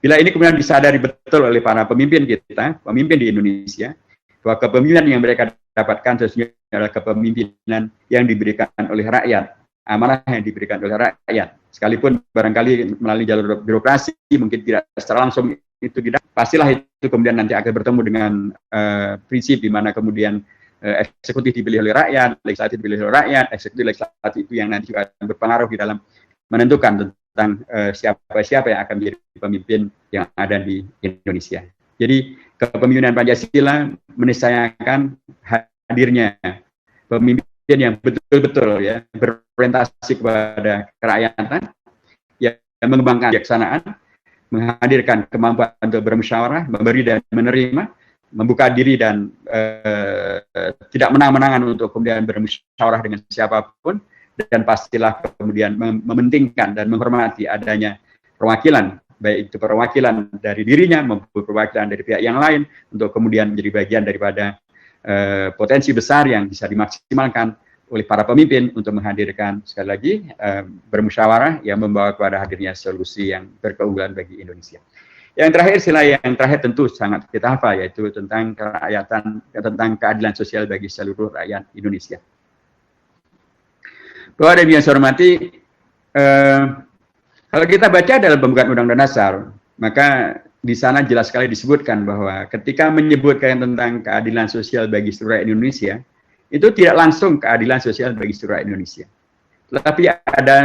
Bila ini kemudian disadari betul oleh para pemimpin kita, pemimpin di Indonesia, bahwa kepemimpinan yang mereka dapatkan sesungguhnya adalah kepemimpinan yang diberikan oleh rakyat, amanah yang diberikan oleh rakyat. Sekalipun barangkali melalui jalur birokrasi mungkin tidak secara langsung itu tidak, pastilah itu kemudian nanti akan bertemu dengan prinsip di mana kemudian eksekutif dipilih oleh rakyat, legislatif dipilih oleh rakyat, eksekutif legislatif itu yang nanti juga akan berpengaruh di dalam menentukan tentang siapa yang akan menjadi pemimpin yang ada di Indonesia. Jadi kepemimpinan Pancasila meniscayakan hadirnya pemimpin yang betul-betul ya berorientasi kepada kerakyatan, yang mengembangkan kebijaksanaan, menghadirkan kemampuan untuk bermusyawarah, memberi dan menerima, membuka diri dan tidak menang-menangan untuk kemudian bermusyawarah dengan siapapun, dan pastilah kemudian mementingkan dan menghormati adanya perwakilan, baik itu perwakilan dari dirinya maupun perwakilan dari pihak yang lain, untuk kemudian menjadi bagian daripada potensi besar yang bisa dimaksimalkan oleh para pemimpin untuk menghadirkan sekali lagi bermusyawarah yang membawa kepada hadirnya solusi yang berkeunggulan bagi Indonesia. Yang terakhir, sila yang terakhir tentu sangat kita hafal, yaitu tentang kerakyatan, tentang keadilan sosial bagi seluruh rakyat Indonesia. Bahwa ada yang saya hormati, kalau kita baca dalam pembukaan Undang-Undang Dasar, maka di sana jelas sekali disebutkan bahwa ketika menyebutkan tentang keadilan sosial bagi seluruh rakyat Indonesia, itu tidak langsung keadilan sosial bagi seluruh rakyat Indonesia. Tetapi ada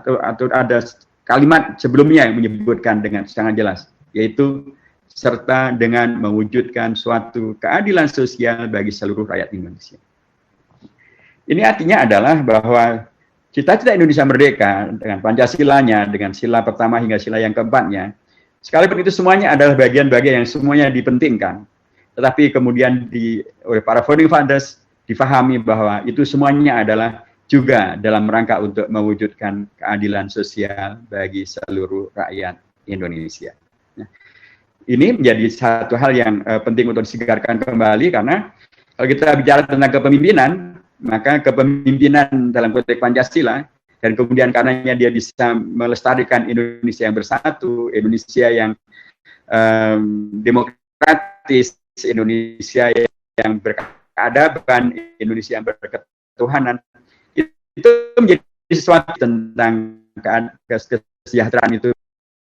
atau ada kalimat sebelumnya yang menyebutkan dengan sangat jelas, yaitu serta dengan mewujudkan suatu keadilan sosial bagi seluruh rakyat Indonesia. Ini artinya adalah bahwa cita-cita Indonesia merdeka dengan Pancasilanya, dengan sila pertama hingga sila yang keempatnya, sekalipun itu semuanya adalah bagian-bagian yang semuanya dipentingkan, tetapi kemudian oleh para founding fathers difahami bahwa itu semuanya adalah juga dalam rangka untuk mewujudkan keadilan sosial bagi seluruh rakyat Indonesia. Nah, ini menjadi satu hal yang penting untuk disegarkan kembali, karena kalau kita bicara tentang kepemimpinan, maka kepemimpinan dalam konteks Pancasila, dan kemudian karenanya dia bisa melestarikan Indonesia yang bersatu, Indonesia yang demokratis, Indonesia yang berkeadaban, Indonesia yang berketuhanan, itu menjadi sesuatu tentang kesejahteraan itu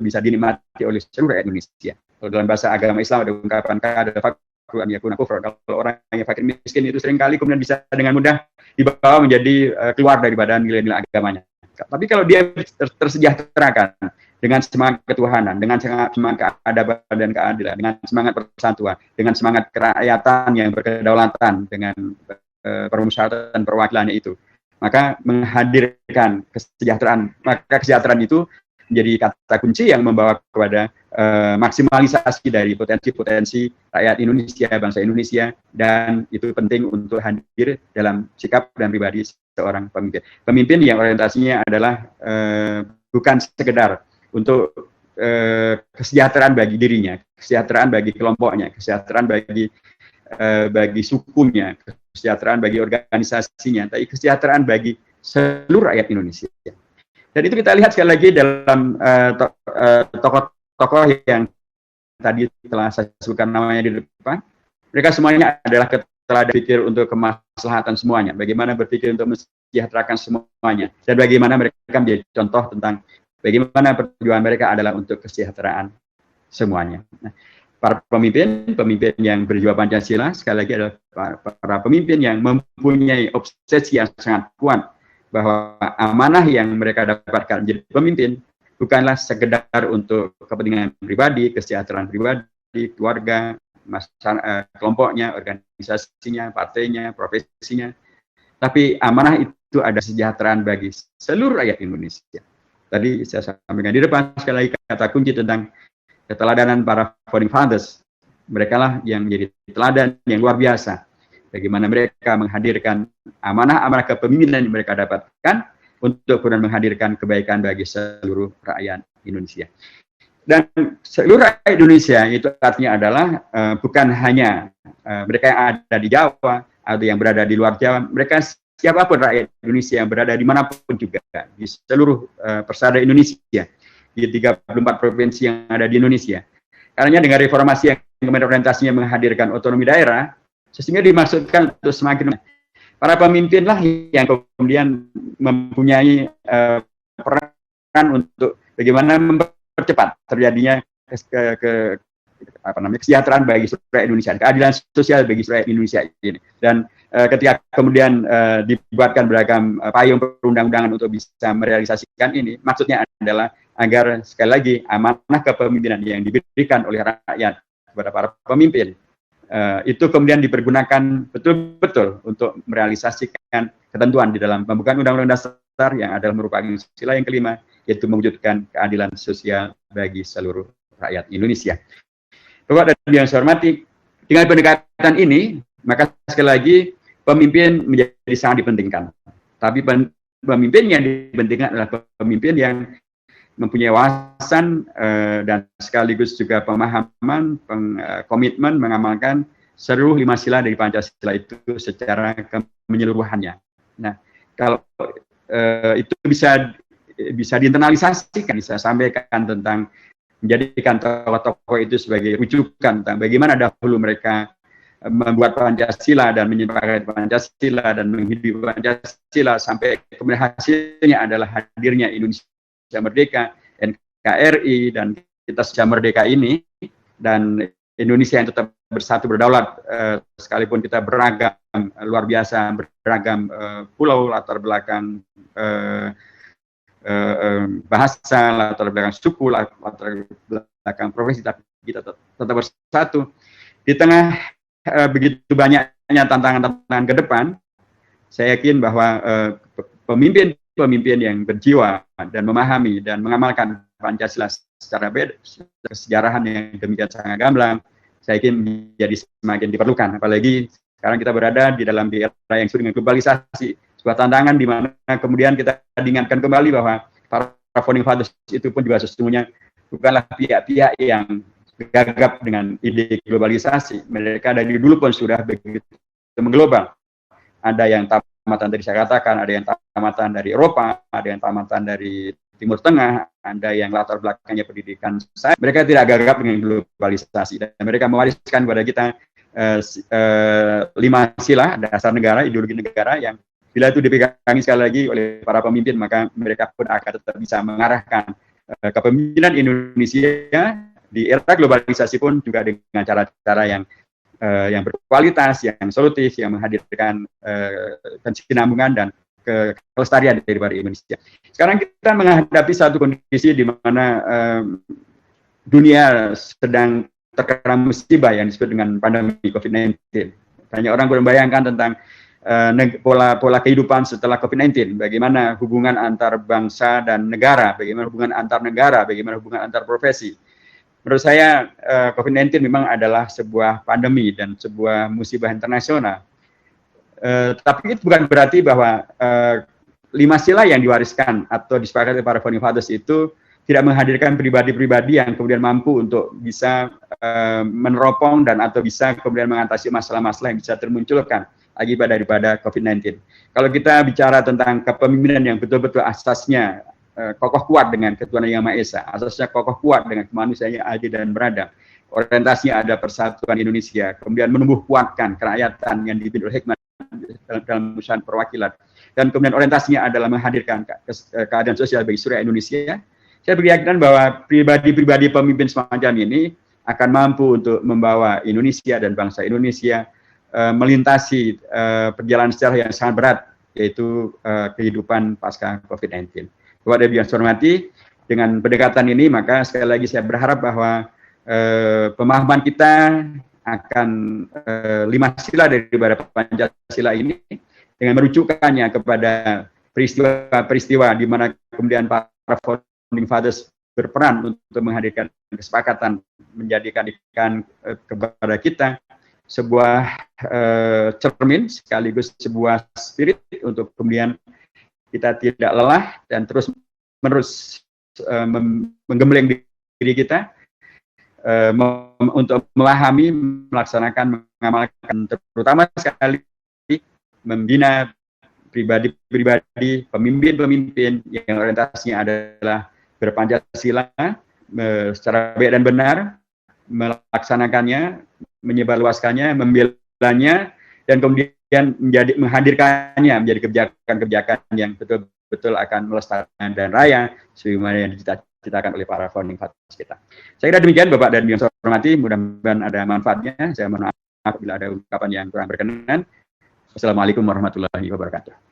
bisa dinikmati oleh seluruh rakyat Indonesia. Kalau dalam bahasa agama Islam ada ungkapan kalau orang yang fakir miskin itu seringkali kemudian bisa dengan mudah dibawa menjadi keluar daripada nilai-nilai agamanya. Tapi kalau dia tersejahterakan dengan semangat ketuhanan, dengan semangat keadaban dan keadilan, dengan semangat persatuan, dengan semangat kerakyatan yang berkedaulatan, dengan permusyawaratan perwakilannya itu, maka menghadirkan kesejahteraan, maka kesejahteraan itu menjadi kata kunci yang membawa kepada maksimalisasi dari potensi-potensi rakyat Indonesia, bangsa Indonesia, dan itu penting untuk hadir dalam sikap dan pribadi seorang pemimpin. Pemimpin yang orientasinya adalah bukan sekedar untuk kesejahteraan bagi dirinya, kesejahteraan bagi kelompoknya, kesejahteraan bagi sukunya, kesejahteraan bagi organisasinya, tapi kesejahteraan bagi seluruh rakyat Indonesia. Dan itu kita lihat sekali lagi dalam tokoh-tokoh yang tadi telah saya sebutkan namanya di depan. Mereka semuanya adalah teladan berpikir untuk kemaslahatan semuanya. Bagaimana berpikir untuk mensejahterakan semuanya. Dan bagaimana mereka menjadi contoh tentang bagaimana perjuangan mereka adalah untuk kesejahteraan semuanya. Nah, para pemimpin yang berjuang Pancasila, sekali lagi adalah para pemimpin yang mempunyai obsesi yang sangat kuat bahwa amanah yang mereka dapatkan menjadi pemimpin bukanlah sekedar untuk kepentingan pribadi, kesejahteraan pribadi, keluarga, kelompoknya, organisasinya, partainya, profesinya, tapi amanah itu ada kesejahteraan bagi seluruh rakyat Indonesia. Tadi saya sampaikan di depan sekali lagi kata kunci tentang keteladanan para founding fathers. Mereka lah yang menjadi teladan yang luar biasa. Bagaimana mereka menghadirkan amanah-amanah kepemimpinan yang mereka dapatkan untuk kemudian menghadirkan kebaikan bagi seluruh rakyat Indonesia. Dan seluruh rakyat Indonesia itu artinya adalah bukan hanya mereka yang ada di Jawa atau yang berada di luar Jawa, mereka siapapun rakyat Indonesia yang berada dimanapun juga, di seluruh persada Indonesia, di 34 provinsi yang ada di Indonesia. Karena dengan reformasi yang kemudian orientasinya menghadirkan otonomi daerah, sehingga dimaksudkan untuk semakin para pemimpinlah yang kemudian mempunyai peran untuk bagaimana mempercepat terjadinya kesejahteraan bagi rakyat Indonesia, keadilan sosial bagi rakyat Indonesia ini. Dan ketika kemudian dibuatkan beragam payung perundang-undangan untuk bisa merealisasikan ini, maksudnya adalah agar sekali lagi amanah kepemimpinan yang diberikan oleh rakyat kepada para pemimpin itu kemudian dipergunakan betul-betul untuk merealisasikan ketentuan di dalam pembukaan Undang-Undang Dasar yang adalah merupakan sila yang kelima, yaitu mewujudkan keadilan sosial bagi seluruh rakyat Indonesia. Bapak dan yang saya hormati, dengan pendekatan ini, maka sekali lagi pemimpin menjadi sangat dipentingkan. Tapi pemimpin yang dipentingkan adalah pemimpin yang mempunyai wawasan dan sekaligus juga pemahaman, komitmen mengamalkan seluruh 5 sila dari Pancasila itu secara menyeluruhannya. Nah, kalau itu bisa diinternalisasikan, bisa sampaikan tentang menjadikan tokoh-tokoh itu sebagai rujukan tentang bagaimana dahulu mereka membuat Pancasila dan menyepakati Pancasila dan menghidupi Pancasila sampai kemudian hasilnya adalah hadirnya Indonesia merdeka, NKRI, dan kita sejak merdeka ini, dan Indonesia yang tetap bersatu berdaulat, sekalipun kita beragam, luar biasa, beragam pulau, latar belakang bahasa, latar belakang suku, latar belakang profesi, tapi kita tetap bersatu. Di tengah begitu banyaknya tantangan-tantangan ke depan, saya yakin bahwa pemimpin yang berjiwa dan memahami dan mengamalkan Pancasila secara kesejarahan yang demikian sangat gamblang, saya yakin menjadi semakin diperlukan. Apalagi sekarang kita berada di dalam era yang disebut dengan globalisasi, sebuah tantangan di mana kemudian kita diingatkan kembali bahwa para founding fathers itu pun juga sesungguhnya bukanlah pihak-pihak yang gagap dengan ide globalisasi. Mereka dari dulu pun sudah begitu mengglobal. Ada yang tamatan tadi saya katakan, ada yang tamatan dari Eropa, ada yang tamatan dari Timur Tengah, ada yang latar belakangnya pendidikan saya, mereka tidak gagap dengan globalisasi dan mereka mewariskan kepada kita 5 sila dasar negara, ideologi negara yang bila itu dipegangi sekali lagi oleh para pemimpin, maka mereka pun akan tetap bisa mengarahkan kepemimpinan Indonesia di era globalisasi pun juga dengan cara-cara yang berkualitas, yang solutif, yang menghadirkan kesinambungan dan kelestarian daripada Indonesia. Sekarang kita menghadapi satu kondisi di mana dunia sedang terkena musibah yang disebut dengan pandemi COVID-19. Banyak orang membayangkan tentang pola kehidupan setelah COVID-19, bagaimana hubungan antar bangsa dan negara, bagaimana hubungan antar negara, bagaimana hubungan antar profesi. Menurut saya COVID-19 memang adalah sebuah pandemi dan sebuah musibah internasional. Tapi itu bukan berarti bahwa 5 sila yang diwariskan atau disepakati para founding fathers itu tidak menghadirkan pribadi-pribadi yang kemudian mampu untuk bisa meneropong dan atau bisa kemudian mengatasi masalah-masalah yang bisa termunculkan akibat daripada COVID-19. Kalau kita bicara tentang kepemimpinan yang betul-betul asasnya kokoh kuat dengan ketuhanan Yang Maha Esa, asasnya kokoh kuat dengan kemanusiaan yang adil dan beradab, orientasinya ada persatuan Indonesia, kemudian menumbuh kuatkan kerakyatan yang dipimpin oleh hikmat dalam urusan perwakilan, dan kemudian orientasinya adalah menghadirkan keadaan sosial bagi seluruh Indonesia. Saya berkeyakinan bahwa pribadi-pribadi pemimpin semacam ini akan mampu untuk membawa Indonesia dan bangsa Indonesia melintasi perjalanan sejarah yang sangat berat, yaitu kehidupan pasca COVID-19. Bapak dan Ibu yang saya hormati, dengan pendekatan ini maka sekali lagi saya berharap bahwa pemahaman kita akan 5 sila daripada Pancasila ini dengan merujukannya kepada peristiwa-peristiwa di mana kemudian para founding fathers berperan untuk menghadirkan kesepakatan, menjadikan kepada kita sebuah cermin sekaligus sebuah spirit untuk kemudian kita tidak lelah dan terus menerus menggembleng diri kita untuk memahami, melaksanakan, mengamalkan, terutama sekali membina pribadi-pribadi, pemimpin-pemimpin yang orientasinya adalah berpancasila secara baik dan benar, melaksanakannya, menyebarluaskannya, membelanya, dan kemudian menghadirkannya menjadi kebijakan-kebijakan yang betul-betul akan melestarikan dan raya sebagaimana yang diciptakan oleh para founding fathers kita. Saya kira demikian Bapak dan Ibu yang saya hormati, mudah-mudahan ada manfaatnya. Saya mohon maaf bila ada ungkapan yang kurang berkenan. Wassalamualaikum warahmatullahi wabarakatuh.